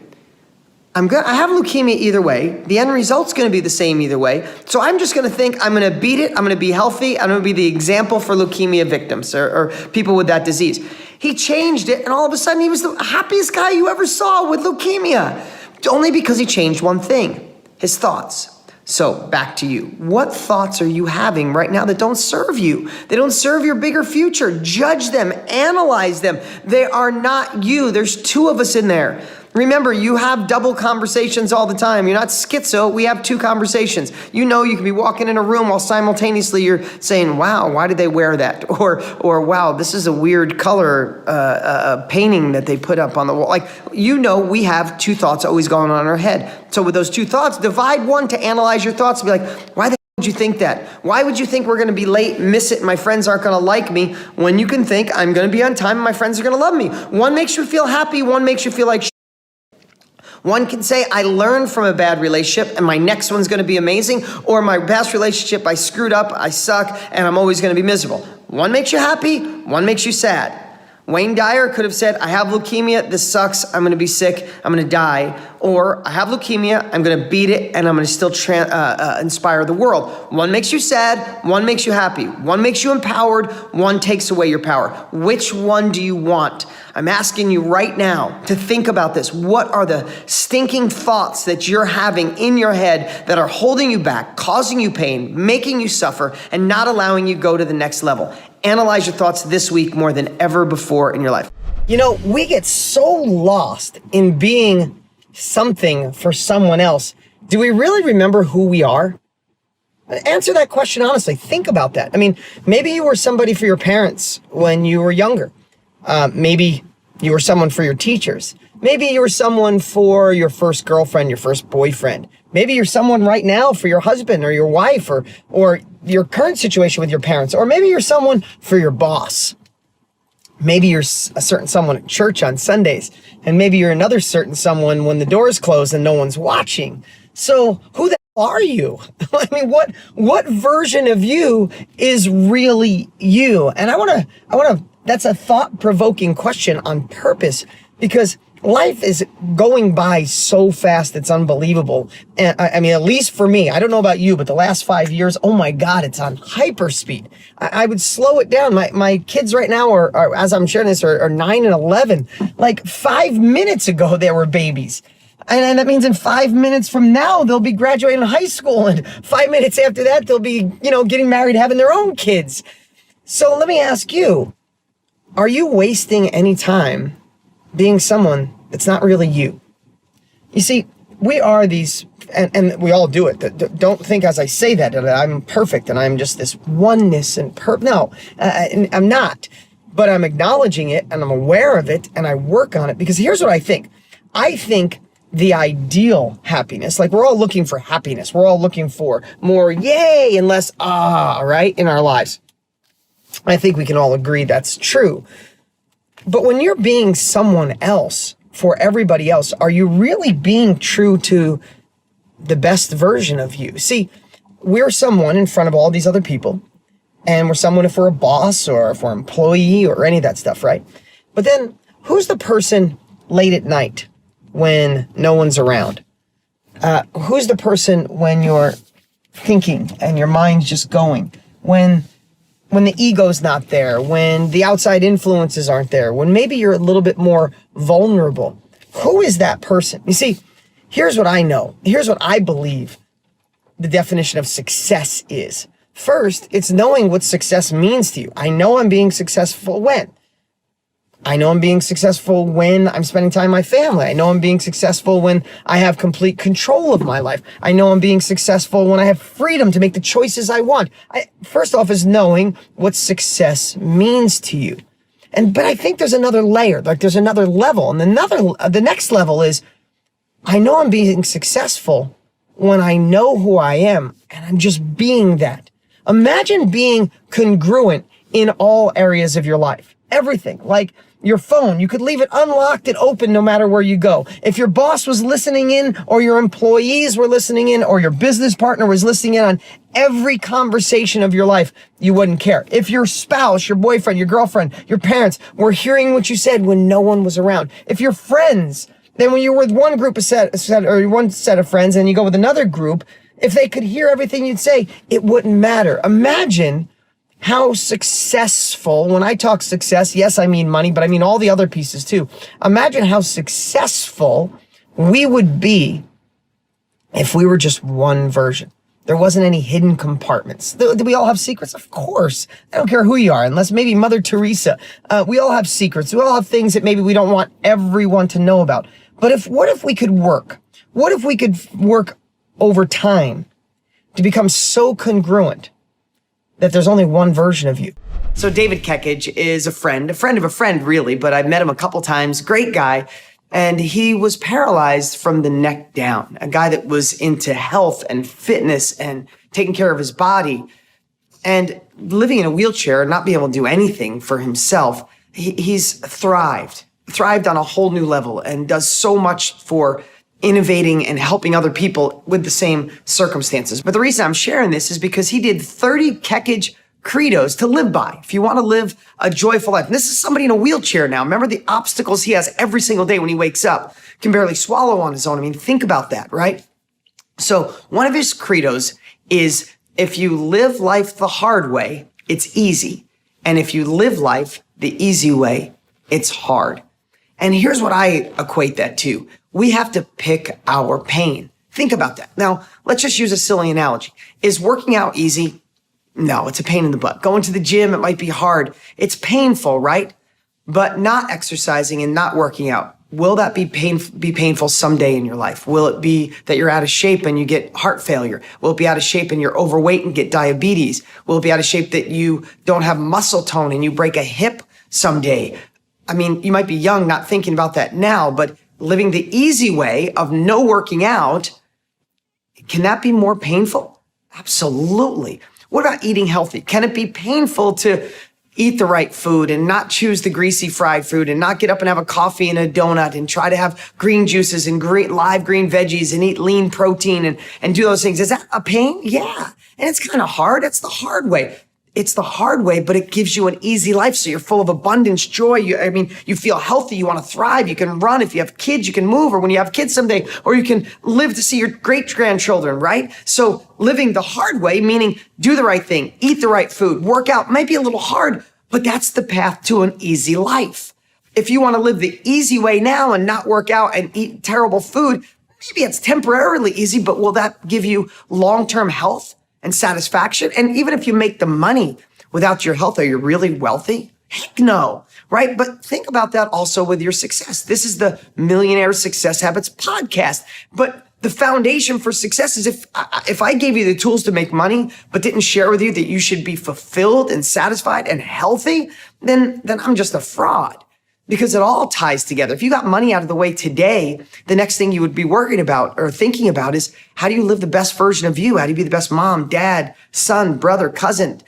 I have leukemia either way. The end result's going to be the same either way. So I'm just going to think I'm going to beat it. I'm going to be healthy. I'm going to be the example for leukemia victims or people with that disease. He changed it, and all of a sudden he was the happiest guy you ever saw with leukemia. Only because he changed one thing, his thoughts. So back to you. What thoughts are you having right now that don't serve you? They don't serve your bigger future. Judge them, analyze them. They are not you. There's two of us in there. Remember, you have double conversations all the time. You're not schizo. We have two conversations. You know, you can be walking in a room while simultaneously you're saying, wow, why did they wear that? Or wow, this is a weird color painting that they put up on the wall. Like, you know, we have two thoughts always going on in our head. So with those two thoughts, divide one to analyze your thoughts and be like, why the would you think that? Why would you think we're going to be late, miss it, and my friends aren't going to like me, when you can think I'm going to be on time and my friends are going to love me? One makes you feel happy, one makes you feel like one can say, I learned from a bad relationship and my next one's going to be amazing, or my past relationship, I screwed up, I suck, and I'm always going to be miserable. One makes you happy, one makes you sad. Wayne Dyer could have said, I have leukemia, this sucks, I'm going to be sick, I'm going to die. Or I have leukemia, I'm going to beat it, and I'm going to still inspire the world. One makes you sad, one makes you happy. One makes you empowered, one takes away your power. Which one do you want? I'm asking you right now to think about this. What are the stinking thoughts that you're having in your head that are holding you back, causing you pain, making you suffer, and not allowing you to go to the next level? Analyze your thoughts this week more than ever before in your life. You know, we get so lost in being something for someone else. Do we really remember who we are? Answer that question honestly. Think about that. I mean, maybe you were somebody for your parents when you were younger. Maybe you were someone for your teachers. Maybe you were someone for your first girlfriend, your first boyfriend. Maybe you're someone right now for your husband or your wife or your current situation with your parents. Or maybe you're someone for your boss. Maybe you're a certain someone at church on Sundays. And maybe you're another certain someone when the doors close and no one's watching. So who the are you? I mean, what version of you is really you? And I want to, that's a thought-provoking question on purpose, because life is going by so fast, it's unbelievable. And I mean, at least for me, I don't know about you, but the last 5 years, oh my God, it's on hyperspeed. I would slow it down. My kids right now are, as I'm sharing this, are 9 and 11. Like 5 minutes ago, they were babies. And that means in 5 minutes from now, they'll be graduating high school. And 5 minutes after that, they'll be, getting married, having their own kids. So let me ask you, are you wasting any time being someone that's not really you? You see, we are these, and we all do it. Don't think as I say that I'm perfect and I'm just this oneness and no, I'm not. But I'm acknowledging it and I'm aware of it and I work on it, because here's what I think. I think the ideal happiness, like we're all looking for happiness. We're all looking for more yay and less right, in our lives. I think we can all agree that's true. But when you're being someone else for everybody else, are you really being true to the best version of you? See, we're someone in front of all these other people, and we're someone if we're a boss or if we're an employee or any of that stuff, right? But then who's the person late at night when no one's around? Who's the person when you're thinking and your mind's just going? When the ego's not there, when the outside influences aren't there, when maybe you're a little bit more vulnerable. Who is that person? You see, here's what I know. Here's what I believe the definition of success is. First, it's knowing what success means to you. I know I'm being successful when? I know I'm being successful when I'm spending time with my family. I know I'm being successful when I have complete control of my life. I know I'm being successful when I have freedom to make the choices I want. First off is knowing what success means to you. But I think there's another layer, like there's another level. And the next level is, I know I'm being successful when I know who I am and I'm just being that. Imagine being congruent in all areas of your life. Everything, like your phone, you could leave it unlocked and open no matter where you go. If your boss was listening in, or your employees were listening in, or your business partner was listening in on every conversation of your life, you wouldn't care. If your spouse, your boyfriend, your girlfriend, your parents were hearing what you said when no one was around. If your friends, then when you're with one group or one set of friends and you go with another group, if they could hear everything you'd say, it wouldn't matter. Imagine how successful, when I talk success, yes, I mean money, but I mean all the other pieces too. Imagine how successful we would be if we were just one version. There wasn't any hidden compartments. Do we all have secrets? Of course. I don't care who you are, unless maybe Mother Teresa. We all have secrets. We all have things that maybe we don't want everyone to know about. But what if we could work? What if we could work over time to become so congruent that there's only one version of you? So David Kekage is a friend of a friend, really, but I've met him a couple times. Great guy. And he was paralyzed from the neck down. A guy that was into health and fitness and taking care of his body. And living in a wheelchair and not being able to do anything for himself, he's thrived on a whole new level and does so much for innovating and helping other people with the same circumstances. But the reason I'm sharing this is because he did 30 Kekage credos to live by if you want to live a joyful life. And this is somebody in a wheelchair now. Remember the obstacles he has every single day when he wakes up. Can barely swallow on his own. I mean, think about that, right? So one of his credos is, if you live life the hard way, it's easy. And if you live life the easy way, it's hard. And here's what I equate that to. We have to pick our pain. Think about that. Now, let's just use a silly analogy. Is working out easy? No, it's a pain in the butt. Going to the gym, it might be hard. It's painful, right? But not exercising and not working out, will that be painful someday in your life? Will it be that you're out of shape and you get heart failure? Will it be out of shape and you're overweight and get diabetes? Will it be out of shape that you don't have muscle tone and you break a hip someday? I mean, you might be young, not thinking about that now, but living the easy way of no working out, can that be more painful? Absolutely. What about eating healthy? Can it be painful to eat the right food and not choose the greasy fried food and not get up and have a coffee and a donut and try to have green juices and live green veggies and eat lean protein and do those things. Is that a pain? Yeah. And it's kind of hard. It's the hard way. It's the hard way, but it gives you an easy life. So you're full of abundance, joy. You feel healthy. You want to thrive. You can run. If you have kids, you can move, or when you have kids someday, or you can live to see your great grandchildren, right? So living the hard way, meaning do the right thing, eat the right food, work out, might be a little hard, but that's the path to an easy life. If you want to live the easy way now and not work out and eat terrible food, maybe it's temporarily easy, but will that give you long-term health and satisfaction? And even if you make the money without your health, are you really wealthy? Heck no, right? But think about that also with your success. This is the Millionaire Success Habits podcast. But the foundation for success is if I gave you the tools to make money, but didn't share with you that you should be fulfilled and satisfied and healthy, then I'm just a fraud. Because it all ties together. If you got money out of the way today, the next thing you would be worried about or thinking about is how do you live the best version of you? How do you be the best mom, dad, son, brother, cousin,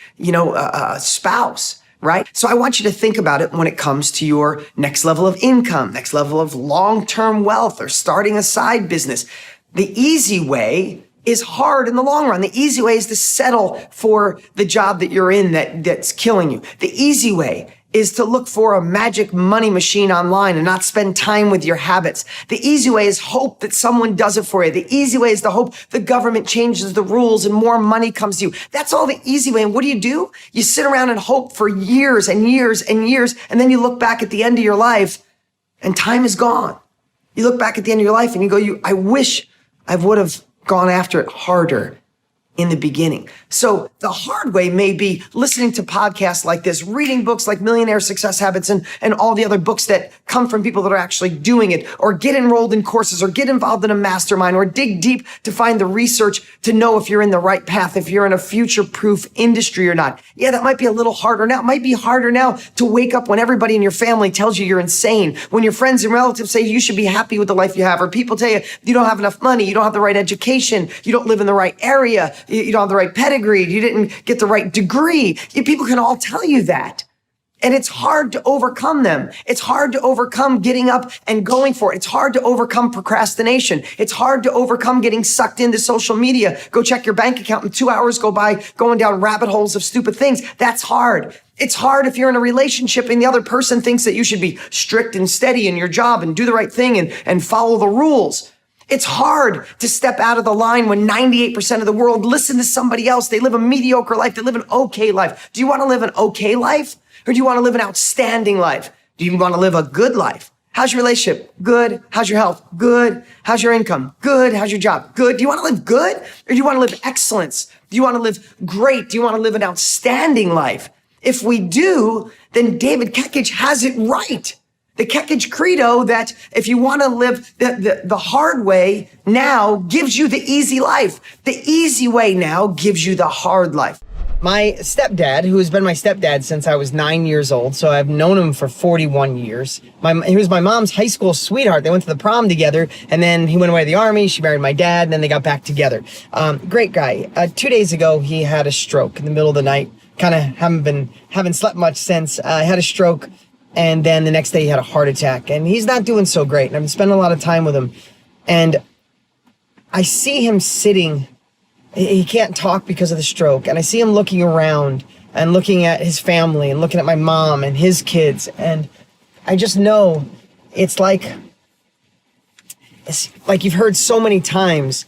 spouse, right? So I want you to think about it when it comes to your next level of income, next level of long-term wealth, or starting a side business. The easy way is hard in the long run. The easy way is to settle for the job that you're in that's killing you. The easy way is to look for a magic money machine online and not spend time with your habits. The easy way is hope that someone does it for you. The easy way is to hope the government changes the rules and more money comes to you. That's all the easy way. And what do? You sit around and hope for years and years and years, and then you look back at the end of your life and time is gone. You look back at the end of your life and you go, I wish I would have gone after it harder in the beginning. So the hard way may be listening to podcasts like this, reading books like Millionaire Success Habits and all the other books that come from people that are actually doing it, or get enrolled in courses, or get involved in a mastermind, or dig deep to find the research to know if you're in the right path, if you're in a future-proof industry or not. Yeah, that might be a little harder now. It might be harder now to wake up when everybody in your family tells you you're insane, when your friends and relatives say you should be happy with the life you have, or people tell you you don't have enough money, you don't have the right education, you don't live in the right area, you don't have the right pedigree, you didn't get the right degree. People can all tell you that. And it's hard to overcome them. It's hard to overcome getting up and going for it. It's hard to overcome procrastination. It's hard to overcome getting sucked into social media. Go check your bank account and 2 hours go by going down rabbit holes of stupid things. That's hard. It's hard if you're in a relationship and the other person thinks that you should be strict and steady in your job and do the right thing and follow the rules. It's hard to step out of the line when 98% of the world listen to somebody else. They live a mediocre life. They live an okay life. Do you want to live an okay life? Or do you want to live an outstanding life? Do you want to live a good life? How's your relationship? Good. How's your health? Good. How's your income? Good. How's your job? Good. Do you want to live good? Or do you want to live excellence? Do you want to live great? Do you want to live an outstanding life? If we do, then David Kekich has it right. The Kekich credo that if you want to live the hard way now gives you the easy life. The easy way now gives you the hard life. My stepdad, who has been my stepdad since I was 9 years old, so I've known him for 41 years. He was my mom's high school sweetheart. They went to the prom together, and then he went away to the army. She married my dad, and then they got back together. Great guy. 2 days ago, he had a stroke in the middle of the night. Kind of haven't slept much since. Had a stroke. And then the next day he had a heart attack, and he's not doing so great. And I've been spending a lot of time with him, and I see him sitting. He can't talk because of the stroke. And I see him looking around and looking at his family and looking at my mom and his kids. And I just know it's like you've heard so many times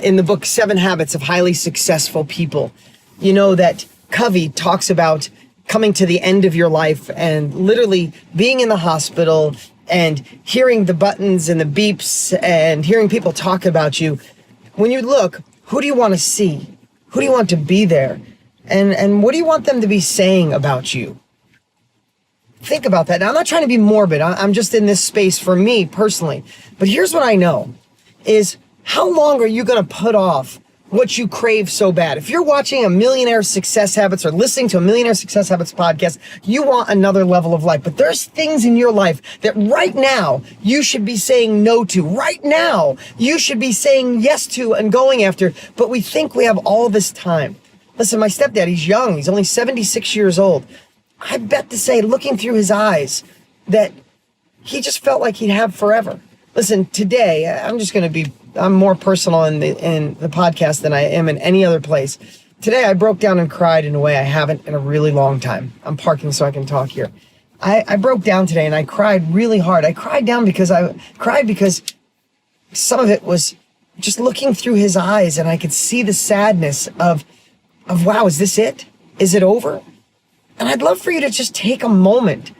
in the book, 7 Habits of Highly Successful People. You know that Covey talks about coming to the end of your life and literally being in the hospital and hearing the buttons and the beeps and hearing people talk about you. When you look, who do you want to see? Who do you want to be there? And what do you want them to be saying about you? Think about that. Now, I'm not trying to be morbid. I'm just in this space for me personally. But here's what I know is how long are you going to put off what you crave so bad? If you're watching a Millionaire Success Habits or listening to a Millionaire Success Habits podcast, you want another level of life. But there's things in your life that right now you should be saying no to. Right now, you should be saying yes to and going after. But we think we have all this time. Listen, my stepdad, he's young. He's only 76 years old. I bet to say, looking through his eyes, that he just felt like he'd have forever. Listen, today, I'm more personal in the podcast than I am in any other place. Today, I broke down and cried in a way I haven't in a really long time. I'm parking so I can talk here. I broke down today and I cried really hard. I cried because some of it was just looking through his eyes, and I could see the sadness of wow, is this it? Is it over? And I'd love for you to just take a moment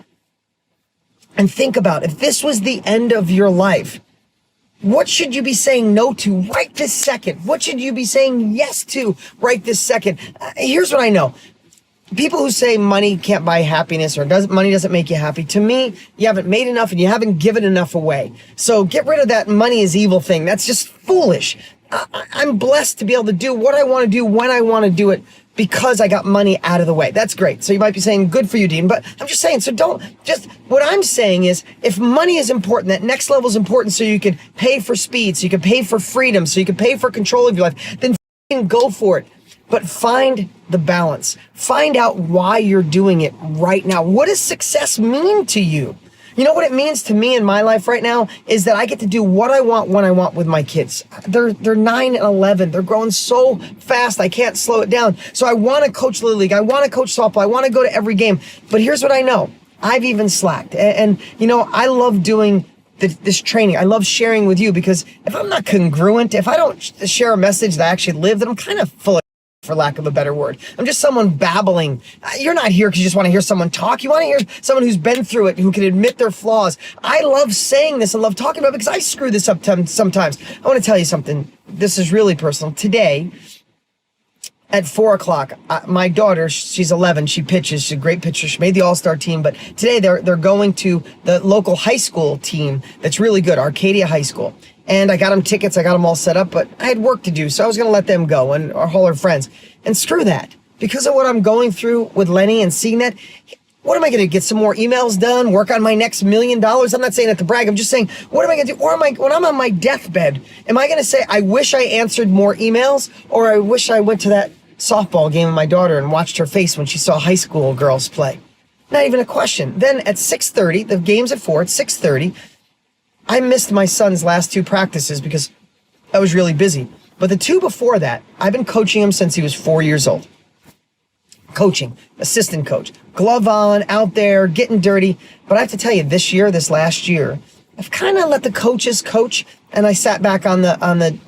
and think about, if this was the end of your life, what should you be saying no to right this second? What should you be saying yes to right this second? Here's what I know. People who say money can't buy happiness, or money doesn't make you happy, to me, you haven't made enough and you haven't given enough away. So get rid of that money is evil thing. That's just foolish. I'm blessed to be able to do what I want to do when I want to do it, because I got money out of the way. That's great. So you might be saying, good for you, Dean, but I'm just saying, what I'm saying is, if money is important, that next level is important, so you can pay for speed, so you can pay for freedom, so you can pay for control of your life, then go for it. But find the balance. Find out why you're doing it right now. What does success mean to you? You know what it means to me in my life right now is that I get to do what I want when I want with my kids. They're 9 and 11. They're growing so fast, I can't slow it down. So I want to coach Little League. I want to coach softball. I want to go to every game. But here's what I know. I've even slacked. And I love doing this training. I love sharing with you, because if I'm not congruent, if I don't share a message that I actually live, then I'm kind of full of, for lack of a better word. I'm just someone babbling. You're not here because you just want to hear someone talk. You want to hear someone who's been through it, who can admit their flaws. I love saying this and love talking about it, because I screw this up sometimes. I want to tell you something. This is really personal. Today, at 4:00, my daughter, she's 11, she pitches, she's a great pitcher, she made the all-star team, but today they're going to the local high school team that's really good, Arcadia High School. And I got them tickets, I got them all set up, but I had work to do, so I was going to let them go, and all her friends. And screw that. Because of what I'm going through with Lenny and seeing that, what am I going to get some more emails done, work on my next $1 million? I'm not saying that to brag, I'm just saying, what am I going to do? Or when I'm on my deathbed, am I going to say, I wish I answered more emails, or I wish I went to that softball game with my daughter and watched her face when she saw high school girls play? Not even a question. Then at 6:30, the game's at 4, at 6:30, I missed my son's last 2 practices because I was really busy. But the 2 before that, I've been coaching him since he was 4 years old. Coaching, assistant coach, glove on, out there, getting dirty. But I have to tell you, this last year, I've kind of let the coaches coach, and I sat back on the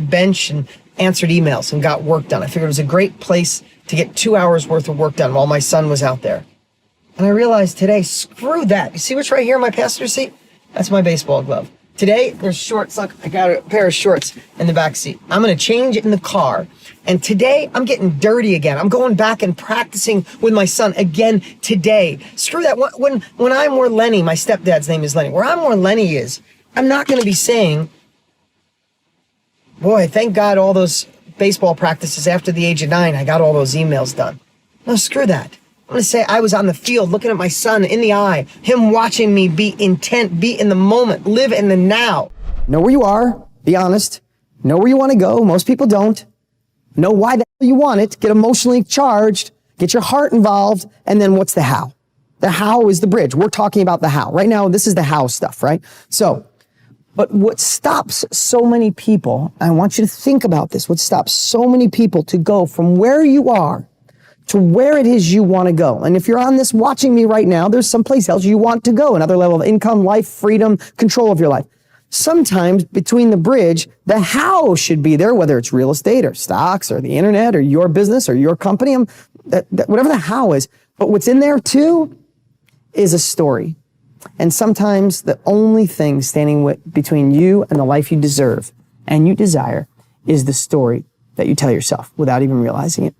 bench and answered emails and got work done. I figured it was a great place to get 2 hours worth of work done while my son was out there. And I realized today, screw that. You see what's right here in my passenger seat? That's my baseball glove. Today, there's shorts. Look, I got a pair of shorts in the back seat. I'm going to change in the car. And today, I'm getting dirty again. I'm going back and practicing with my son again today. Screw that. When I'm where Lenny, my stepdad's name is Lenny, where I'm where Lenny is, I'm not going to be saying, boy, thank God all those baseball practices after the age of 9, I got all those emails done. No, screw that. I'm going to say I was on the field looking at my son in the eye, him watching me be intent, be in the moment, live in the now. Know where you are, be honest. Know where you want to go. Most people don't. Know why the hell you want it. Get emotionally charged. Get your heart involved. And then what's the how? The how is the bridge. We're talking about the how. Right now, this is the how stuff, right? But what stops so many people, I want you to think about this, what stops so many people to go from where you are to where it is you want to go. And if you're on this watching me right now, there's someplace else you want to go, another level of income, life, freedom, control of your life. Sometimes between the bridge, the how should be there, whether it's real estate or stocks or the internet or your business or your company, whatever the how is. But what's in there too is a story. And sometimes the only thing standing between you and the life you deserve and you desire is the story that you tell yourself without even realizing it.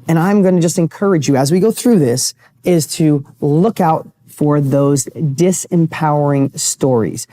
And I'm going to just encourage you as we go through this is to look out for those disempowering stories.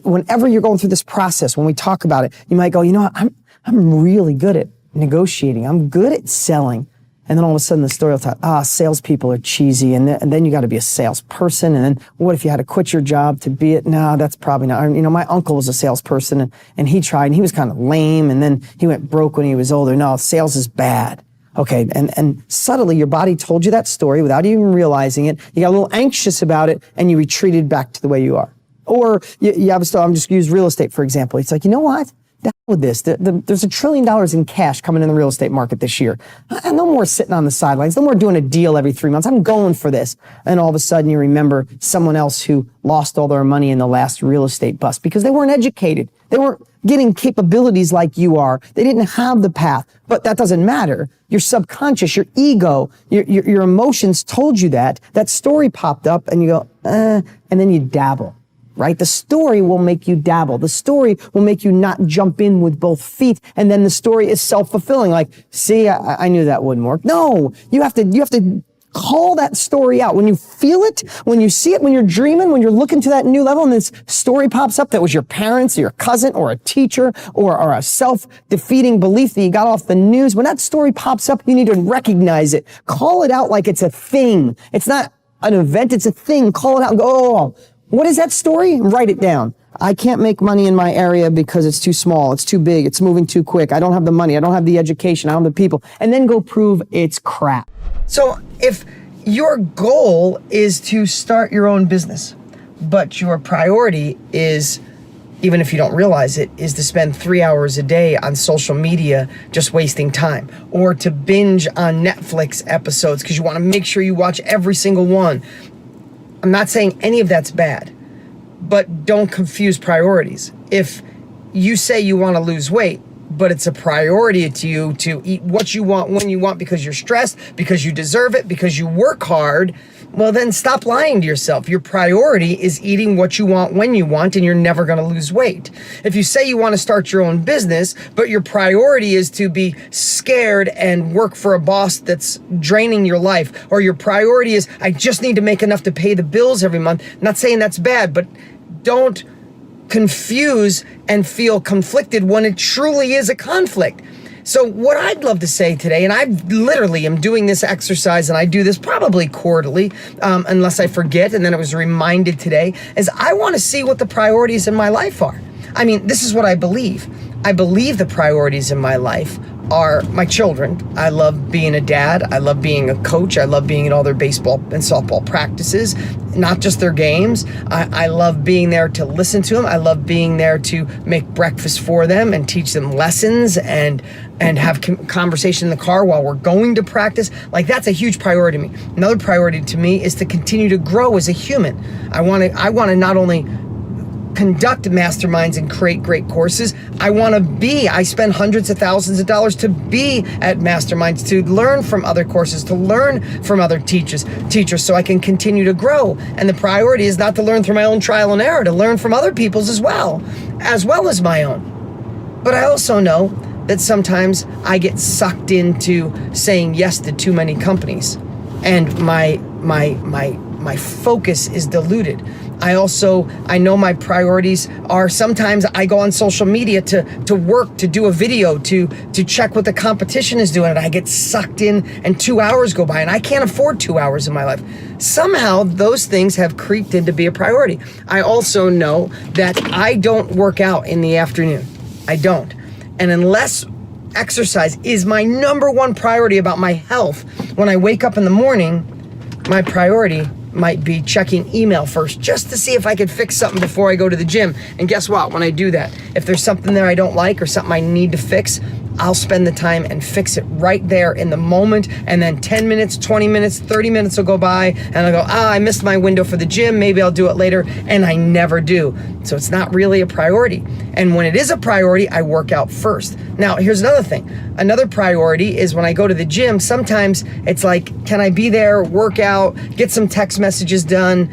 Whenever you're going through this process, when we talk about it, you might go, you know what, I'm really good at negotiating. I'm good at selling. And then all of a sudden the story will talk, salespeople are cheesy. And then you got to be a salesperson. And then what if you had to quit your job to be it? No, that's probably not. You know, my uncle was a salesperson and he tried and he was kind of lame. And then he went broke when he was older. No, sales is bad. Okay, and subtly your body told you that story without even realizing it. You got a little anxious about it and you retreated back to the way you are. Or you have a story, I'm just use real estate for example. It's like, you know what? The hell with this. There's $1 trillion in cash coming in the real estate market this year. No more sitting on the sidelines. No more doing a deal every 3 months. I'm going for this. And all of a sudden you remember someone else who lost all their money in the last real estate bust because they weren't educated. They weren't getting capabilities like you are. They didn't have the path. But that doesn't matter. Your subconscious, your ego, your emotions told you that. That story popped up and you go, and then you dabble. Right? The story will make you dabble. The story will make you not jump in with both feet. And then the story is self-fulfilling. Like, see, I knew that wouldn't work. No, you have to call that story out. When you feel it, when you see it, when you're dreaming, when you're looking to that new level and this story pops up that was your parents or your cousin or a teacher or a self-defeating belief that you got off the news. When that story pops up, you need to recognize it. Call it out like it's a thing. It's not an event. It's a thing. Call it out and go, oh, what is that story? Write it down. I can't make money in my area because it's too small, it's too big, it's moving too quick. I don't have the money, I don't have the education, I don't have the people. And then go prove it's crap. So if your goal is to start your own business, but your priority is, even if you don't realize it, is to spend 3 hours a day on social media just wasting time, or to binge on Netflix episodes because you want to make sure you watch every single one. I'm not saying any of that's bad, but don't confuse priorities. If you say you want to lose weight, but it's a priority to you to eat what you want when you want because you're stressed, because you deserve it, because you work hard, well then stop lying to yourself. Your priority is eating what you want when you want, and you're never going to lose weight. If you say you want to start your own business, but your priority is to be scared and work for a boss that's draining your life, or your priority is, I just need to make enough to pay the bills every month. I'm not saying that's bad, but don't confuse and feel conflicted when it truly is a conflict. So what I'd love to say today, and I literally am doing this exercise, and I do this probably quarterly, unless I forget, and then I was reminded today, is I want to see what the priorities in my life are. I mean, this is what I believe. I believe the priorities in my life are my children. I love being a dad. I love being a coach. I love being in all their baseball and softball practices, not just their games. I love being there to listen to them. I love being there to make breakfast for them and teach them lessons and have conversation in the car while we're going to practice. Like, that's a huge priority to me. Another priority to me is to continue to grow as a human. I want to not only conduct masterminds and create great courses. I spend hundreds of thousands of dollars to be at masterminds, to learn from other courses, to learn from other teachers, so I can continue to grow. And the priority is not to learn through my own trial and error, to learn from other people's as well as my own. But I also know that sometimes I get sucked into saying yes to too many companies, and my focus is diluted. I know my priorities are, sometimes I go on social media to work, to do a video, to check what the competition is doing, and I get sucked in and 2 hours go by, and I can't afford 2 hours in my life. Somehow those things have creeped in to be a priority. I also know that I don't work out in the afternoon. I don't. And unless exercise is my number one priority about my health, when I wake up in the morning, my priority might be checking email first just to see if I could fix something before I go to the gym. And guess what? When I do that, if there's something there I don't like or something I need to fix, I'll spend the time and fix it right there in the moment. And then 10 minutes, 20 minutes, 30 minutes will go by and I'll go, I missed my window for the gym. Maybe I'll do it later. And I never do. So it's not really a priority. And when it is a priority, I work out first. Now, here's another thing. Another priority is when I go to the gym, sometimes it's like, can I be there, work out, get some text messages done,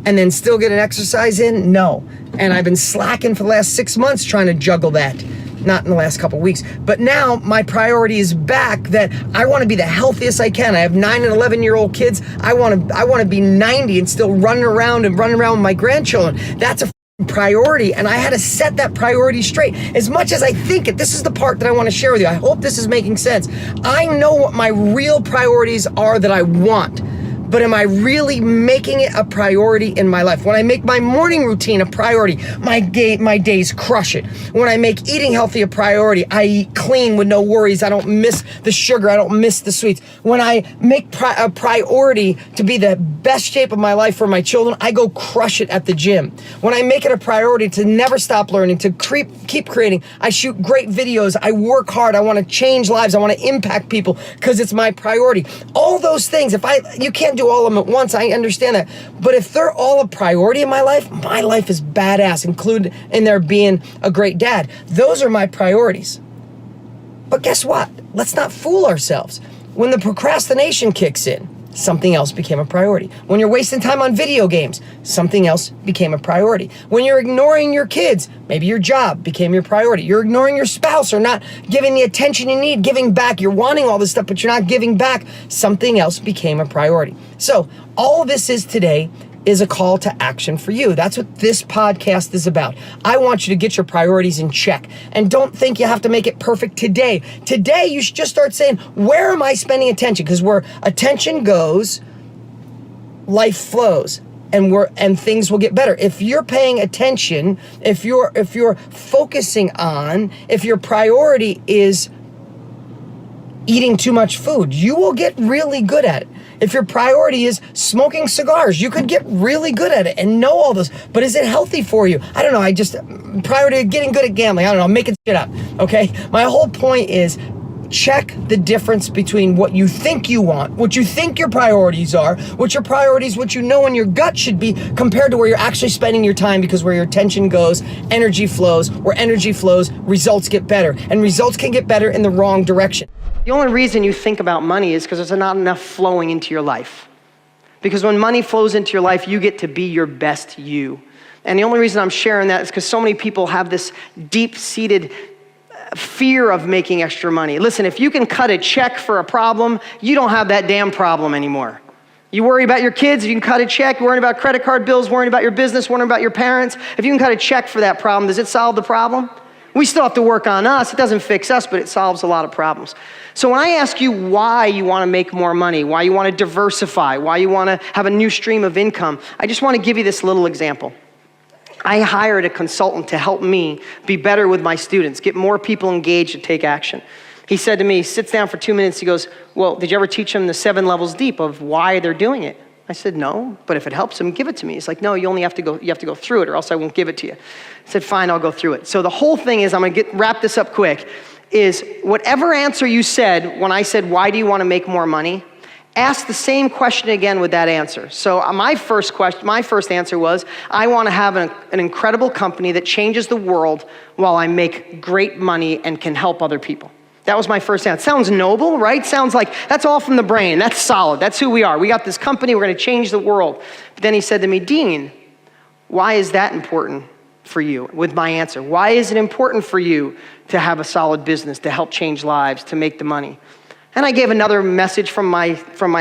and then still get an exercise in? No. And I've been slacking for the last 6 months trying to juggle that. Not in the last couple weeks, but now my priority is back, that I want to be the healthiest I can. I have 9 and 11-year-old kids. I want to be 90 and still running around with my grandchildren. That's a priority, and I had to set that priority straight. As much as I think it, this is the part that I want to share with you. I hope this is making sense. I know what my real priorities are that I want, but am I really making it a priority in my life? When I make my morning routine a priority, my days crush it. When I make eating healthy a priority, I eat clean with no worries. I don't miss the sugar. I don't miss the sweets. When I make a priority to be the best shape of my life for my children, I go crush it at the gym. When I make it a priority to never stop learning, to keep creating, I shoot great videos. I work hard. I want to change lives. I want to impact people because it's my priority. All those things, you can't do all of them at once. I understand that. But if they're all a priority in my life is badass, included in there being a great dad. Those are my priorities. But guess what? Let's not fool ourselves. When the procrastination kicks in, something else became a priority. When you're wasting time on video games, something else became a priority. When you're ignoring your kids, maybe your job became your priority. You're ignoring your spouse or not giving the attention you need, giving back. You're wanting all this stuff, but you're not giving back. Something else became a priority. So all this is today is a call to action for you. That's what this podcast is about. I want you to get your priorities in check. And don't think you have to make it perfect today. Today, you should just start saying, where am I spending attention? Because where attention goes, life flows. And things will get better. If you're paying attention, if you're focusing on, if your priority is eating too much food, you will get really good at it. If your priority is smoking cigars, you could get really good at it and know all this. But is it healthy for you? I don't know. Priority of getting good at gambling. I don't know. I'm making shit up. Okay? My whole point is check the difference between what you think you want, what you think your priorities are, what your priorities, what you know in your gut should be, compared to where you're actually spending your time, because where your attention goes, energy flows. Where energy flows, results get better. And results can get better in the wrong direction. The only reason you think about money is because there's not enough flowing into your life. Because when money flows into your life, you get to be your best you. And the only reason I'm sharing that is because so many people have this deep-seated fear of making extra money. Listen, if you can cut a check for a problem, you don't have that damn problem anymore. You worry about your kids, if you can cut a check, worrying about credit card bills, worrying about your business, worrying about your parents. If you can cut a check for that problem, does it solve the problem? We still have to work on us. It doesn't fix us, but it solves a lot of problems. So when I ask you why you want to make more money, why you want to diversify, why you want to have a new stream of income, I just want to give you this little example. I hired a consultant to help me be better with my students, get more people engaged to take action. He said to me, he sits down for 2 minutes, he goes, well, did you ever teach them the 7 levels deep of why they're doing it? I said, no, but if it helps them, give it to me. He's like, no, you have to go through it or else I won't give it to you. I said, fine, I'll go through it. So the whole thing is, I'm gonna wrap this up quick, is whatever answer you said when I said, why do you wanna make more money? Ask the same question again with that answer. So my first answer was, I wanna have an incredible company that changes the world while I make great money and can help other people. That was my first answer. Sounds noble, right? Sounds like that's all from the brain. That's solid. That's who we are. We got this company. We're going to change the world. But then he said to me, Dean, why is that important for you? With my answer, why is it important for you to have a solid business, to help change lives, to make the money? And I gave another message from my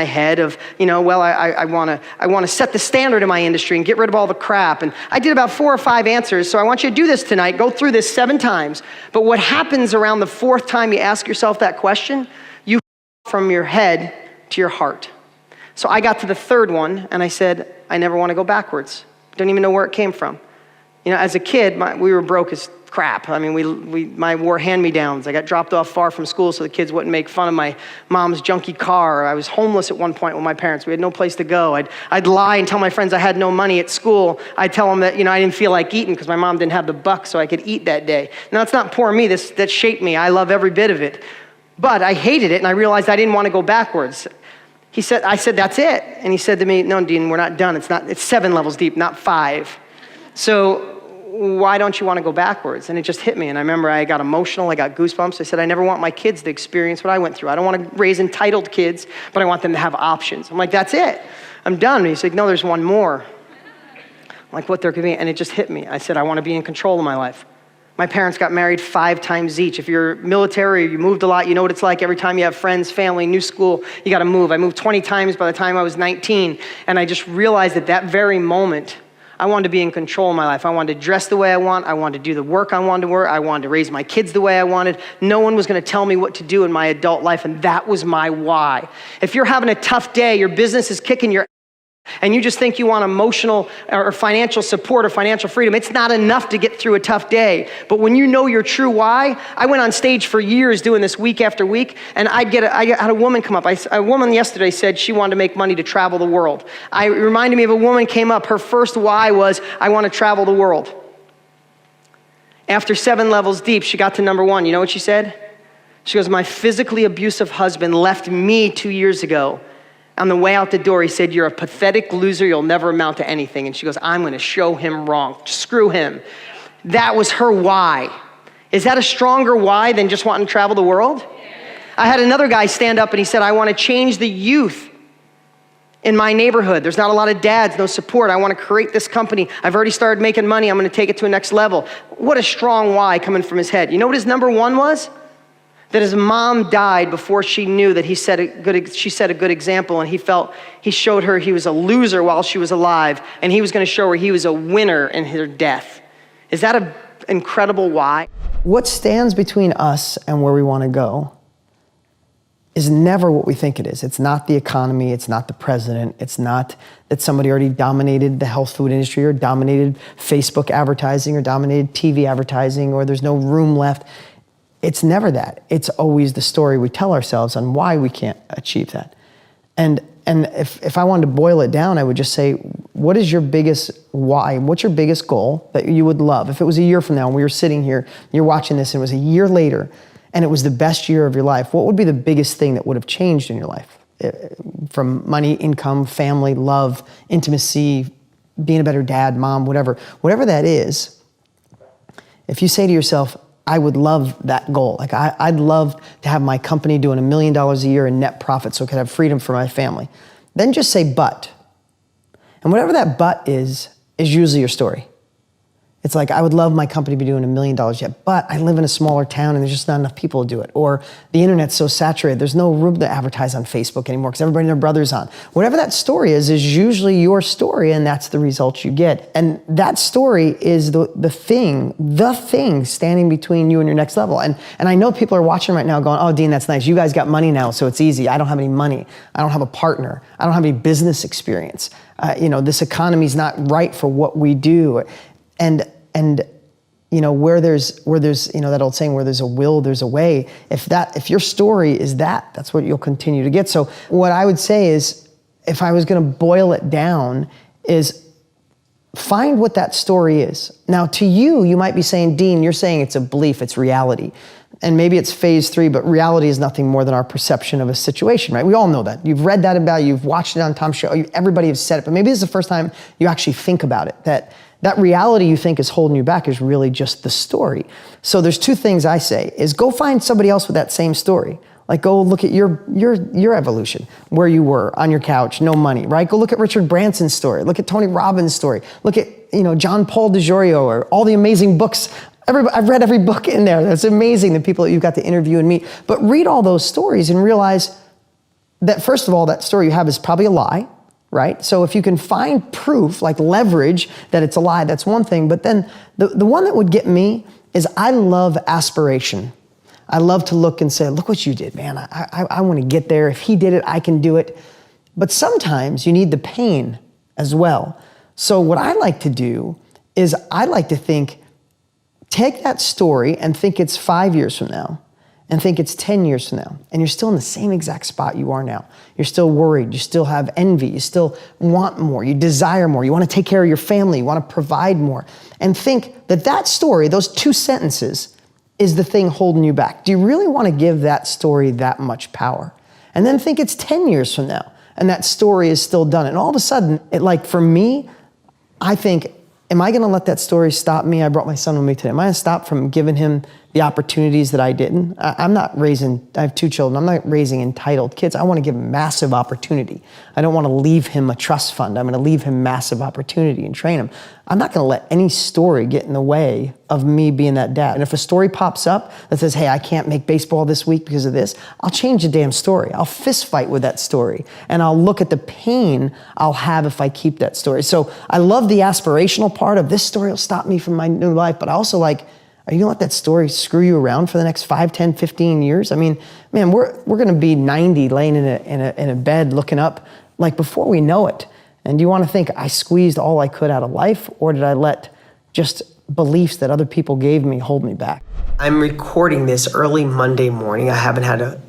head of, I want to set the standard in my industry and get rid of all the crap. And I did about 4 or 5 answers. So I want you to do this tonight. Go through this 7 times. But what happens around the 4th time you ask yourself that question, you from your head to your heart. So I got to the 3rd one and I said, I never want to go backwards. Don't even know where it came from. As a kid, we were broke as crap. I mean, I wore hand-me-downs. I got dropped off far from school so the kids wouldn't make fun of my mom's junky car. I was homeless at one point with my parents. We had no place to go. I'd lie and tell my friends I had no money at school. I'd tell them that, I didn't feel like eating because my mom didn't have the bucks so I could eat that day. Now, it's not poor me. That shaped me. I love every bit of it. But I hated it, and I realized I didn't want to go backwards. I said, that's it. And he said to me, no, Dean, we're not done. It's 7 levels deep, not 5. So why don't you want to go backwards? And it just hit me. And I remember I got emotional. I got goosebumps. I said, I never want my kids to experience what I went through. I don't want to raise entitled kids, but I want them to have options. I'm like, that's it. I'm done. And he's like, no, there's one more. I'm like, what there could be? And it just hit me. I said, I want to be in control of my life. My parents got married 5 times each. If you're military, you moved a lot, you know what it's like. Every time you have friends, family, new school, you got to move. I moved 20 times by the time I was 19. And I just realized at that very moment, I wanted to be in control of my life. I wanted to dress the way I want. I wanted to do the work I wanted to work. I wanted to raise my kids the way I wanted. No one was going to tell me what to do in my adult life, and that was my why. If you're having a tough day, your business is kicking your and you just think you want emotional or financial support or financial freedom, it's not enough to get through a tough day. But when you know your true why, I went on stage for years doing this week after week, and I had a woman come up. A woman yesterday said she wanted to make money to travel the world. It reminded me of a woman came up, her first why was, I want to travel the world. After 7 levels deep, she got to number 1. You know what she said? She goes, my physically abusive husband left me 2 years ago. On the way out the door, he said, you're a pathetic loser. You'll never amount to anything. And she goes, I'm going to show him wrong. Screw him. That was her why. Is that a stronger why than just wanting to travel the world? I had another guy stand up and he said, I want to change the youth in my neighborhood. There's not a lot of dads, no support. I want to create this company. I've already started making money. I'm going to take it to a next level. What a strong why coming from his head. You know what his number 1 was? That his mom died before she knew that she set a good example, and he showed her he was a loser while she was alive, and he was going to show her he was a winner in her death. Is that an incredible why? What stands between us and where we want to go is never what we think it is. It's not the economy, it's not the president, it's not that somebody already dominated the health food industry or dominated Facebook advertising or dominated TV advertising or there's no room left. It's never that. It's always the story we tell ourselves on why we can't achieve that. And if I wanted to boil it down, I would just say, what is your biggest why? What's your biggest goal that you would love? If it was a year from now and we were sitting here, you're watching this and it was a year later and it was the best year of your life, what would be the biggest thing that would have changed in your life? From money, income, family, love, intimacy, being a better dad, mom, whatever that is. If you say to yourself, I would love that goal. Like I'd love to have my company doing $1 million a year in net profit so I could have freedom for my family. Then just say but. And whatever that but is usually your story. It's like, I would love my company to be doing $1 million yet, but I live in a smaller town and there's just not enough people to do it. Or the internet's so saturated, there's no room to advertise on Facebook anymore because everybody and their brother's on. Whatever that story is usually your story, and that's the results you get. And that story is the thing standing between you and your next level. And I know people are watching right now going, oh, Dean, that's nice. You guys got money now, so it's easy. I don't have any money. I don't have a partner. I don't have any business experience. This economy's not right for what we do. And where there's that old saying, where there's a will, there's a way. If your story is that's what you'll continue to get. So what I would say is, if I was going to boil it down, is find what that story is. Now to you might be saying, Dean, you're saying it's a belief, it's reality. And maybe it's phase 3, but reality is nothing more than our perception of a situation, right? We all know that. You've read that about it, you've watched it on Tom's show, everybody has said it, but maybe this is the first time you actually think about it, that reality you think is holding you back is really just the story. So there's 2 things I say, is go find somebody else with that same story. Like go look at your evolution, where you were on your couch, no money, right? Go look at Richard Branson's story. Look at Tony Robbins' story. Look at, John Paul DiGiorio or all the amazing books. I've read every book in there. That's amazing, the people that you've got to interview and meet. But read all those stories and realize that, first of all, that story you have is probably a lie, right? So if you can find proof, like leverage that it's a lie, that's one thing. But then the one that would get me is, I love aspiration. I love to look and say, look what you did, man. I want to get there. If he did it, I can do it. But sometimes you need the pain as well. So what I like to do is, I like to take that story and think it's 5 years from now, and think it's 10 years from now, and you're still in the same exact spot you are now. You're still worried, you still have envy, you still want more, you desire more, you want to take care of your family, you want to provide more, and think that story, those 2 sentences, is the thing holding you back. Do you really want to give that story that much power? And then think it's 10 years from now, and that story is still done. And all of a sudden, for me, I think, am I going to let that story stop me? I brought my son with me today. Am I going to stop from giving him the opportunities that I didn't. I'm not raising, I have 2 children, I'm not raising entitled kids. I want to give him massive opportunity. I don't want to leave him a trust fund. I'm going to leave him massive opportunity and train him. I'm not going to let any story get in the way of me being that dad. And if a story pops up that says, hey, I can't make baseball this week because of this, I'll change the damn story. I'll fist fight with that story. And I'll look at the pain I'll have if I keep that story. So I love the aspirational part of this story will stop me from my new life, but I also like, are you gonna let that story screw you around for the next 5, 10, 15 years? I mean, man, we're gonna be 90 laying in a bed looking up like before we know it. And do you wanna think I squeezed all I could out of life, or did I let just beliefs that other people gave me hold me back? I'm recording this early Monday morning. I haven't had an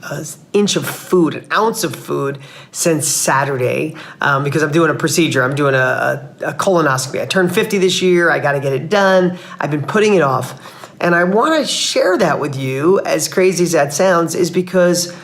inch of food, an ounce of food since Saturday because I'm doing a procedure. I'm doing a colonoscopy. I turned 50 this year. I got to get it done. I've been putting it off. And I want to share that with you, as crazy as that sounds, is because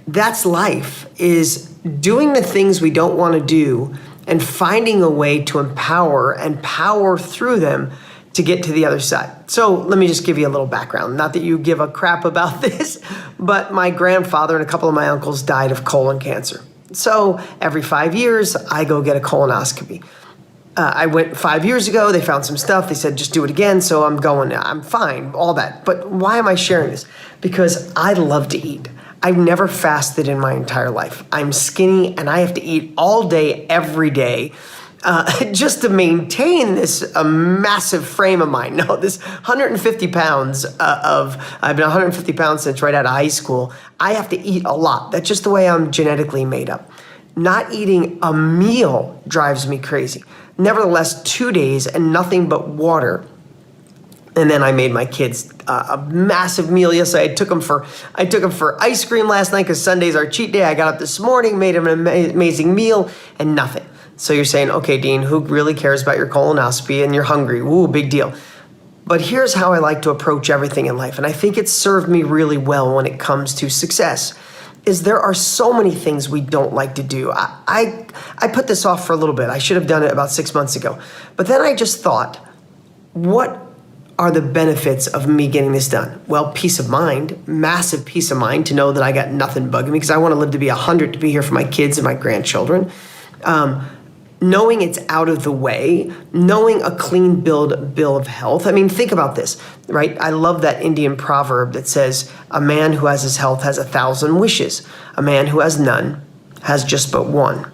that's life, is doing the things we don't want to do and finding a way to empower and power through them to get to the other side. So let me just give you a little background. Not that you give a crap about this, but my grandfather and a couple of my uncles died of colon cancer. So every 5 years, I go get a colonoscopy. I went 5 years ago, they found some stuff, they said, just do it again, so I'm going, I'm fine, all that. But why am I sharing this? Because I love to eat. I've never fasted in my entire life. I'm skinny and I have to eat all day, every day, just to maintain this massive frame of mine. No, this 150 pounds I've been 150 pounds since right out of high school. I have to eat a lot. That's just the way I'm genetically made up. Not eating a meal drives me crazy. Nevertheless, 2 days and nothing but water. And then I made my kids a massive meal yesterday. I took them for ice cream last night because Sunday's our cheat day. I got up this morning, made them an amazing meal, and nothing. So you're saying, okay, Dean, who really cares about your colonoscopy and you're hungry? Ooh, big deal. But here's how I like to approach everything in life. And I think it's served me really well when it comes to success, is there are so many things we don't like to do. I put this off for a little bit. I should have done it about 6 months ago. But then I just thought, what are the benefits of me getting this done? Well, peace of mind, massive peace of mind to know that I got nothing bugging me because I want to live to be 100 to be here for my kids and my grandchildren. Knowing it's out of the way, knowing a clean bill of health. I mean, think about this, right? I love that Indian proverb that says, a man who has his health has 1,000 wishes. A man who has none has just but one,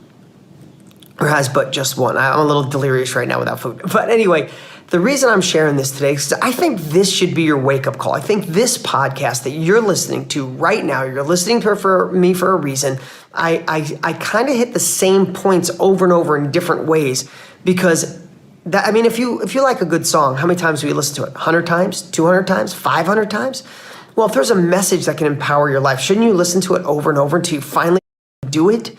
or has but just one. I'm a little delirious right now without food. But anyway, the reason I'm sharing this today is I think this should be your wake-up call. I think this podcast that you're listening to right now, you're listening to for me for a reason. I kind of hit the same points over and over in different ways because that, I mean, if you like a good song, how many times do we listen to it? 100 times, 200 times, 500 times? Well, if there's a message that can empower your life, shouldn't you listen to it over and over until you finally do it?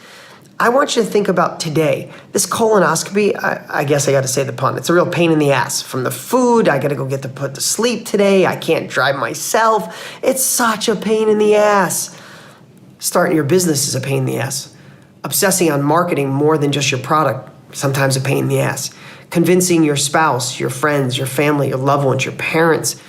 I want you to think about today. This colonoscopy, I guess I got to say the pun. It's a real pain in the ass. From the food, I got to go get put to sleep today. I can't drive myself. It's such a pain in the ass. Starting your business is a pain in the ass. Obsessing on marketing more than just your product, sometimes a pain in the ass. Convincing your spouse, your friends, your family, your loved ones, your parents,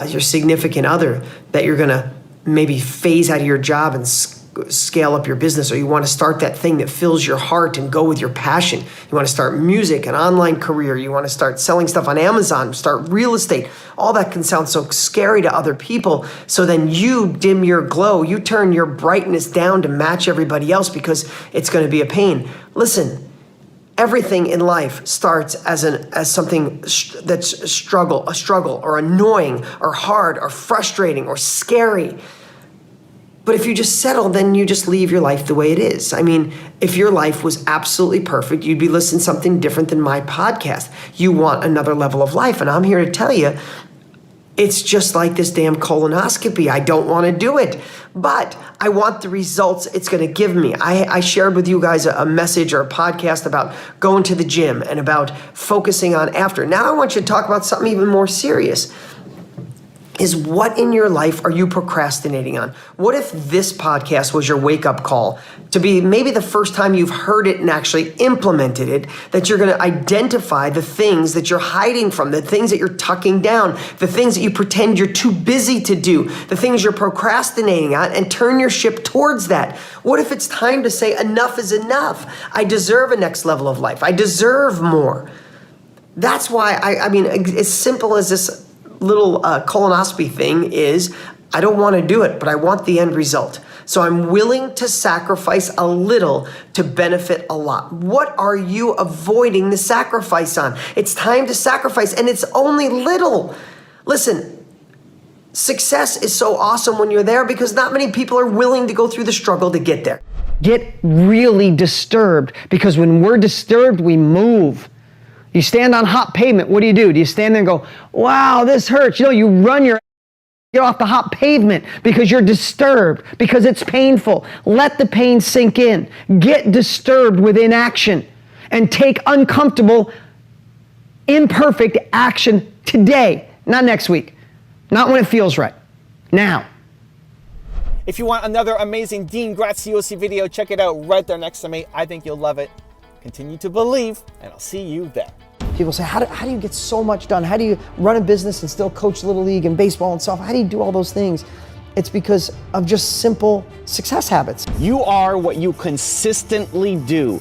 your significant other that you're going to maybe phase out of your job and scale up your business, or you want to start that thing that fills your heart and go with your passion. You want to start music, an online career. You want to start selling stuff on Amazon, start real estate. All that can sound so scary to other people. So then you dim your glow. You turn your brightness down to match everybody else because it's going to be a pain. Listen, everything in life starts as something that's a struggle, or annoying, or hard, or frustrating, or scary. But if you just settle, then you just leave your life the way it is. I mean, if your life was absolutely perfect, you'd be listening to something different than my podcast. You want another level of life. And I'm here to tell you, it's just like this damn colonoscopy. I don't want to do it, but I want the results it's going to give me. I shared with you guys a message or a podcast about going to the gym and about focusing on after. Now I want you to talk about something even more serious. is what in your life are you procrastinating on? What if this podcast was your wake-up call to be maybe the first time you've heard it and actually implemented it, that you're going to identify the things that you're hiding from, the things that you're tucking down, the things that you pretend you're too busy to do, the things you're procrastinating on, and turn your ship towards that. What if it's time to say enough is enough? I deserve a next level of life. I deserve more. That's why, I mean, as simple as this little colonoscopy thing is, I don't want to do it, but I want the end result. So I'm willing to sacrifice a little to benefit a lot. What are you avoiding the sacrifice on? It's time to sacrifice, and it's only little. Listen, success is so awesome when you're there because not many people are willing to go through the struggle to get there. Get really disturbed, because when we're disturbed, we move. You stand on hot pavement, what do? Do you stand there and go, wow, this hurts? You know, you run your get off the hot pavement because you're disturbed, because it's painful. Let the pain sink in. Get disturbed with inaction and take uncomfortable, imperfect action today, not next week, not when it feels right, now. If you want another amazing Dean Graziosi video, check it out right there next to me. I think you'll love it. Continue to believe, and I'll see you there. People say, how do you get so much done? How do you run a business and still coach Little League and baseball and stuff? How do you do all those things? It's because of just simple success habits. You are what you consistently do.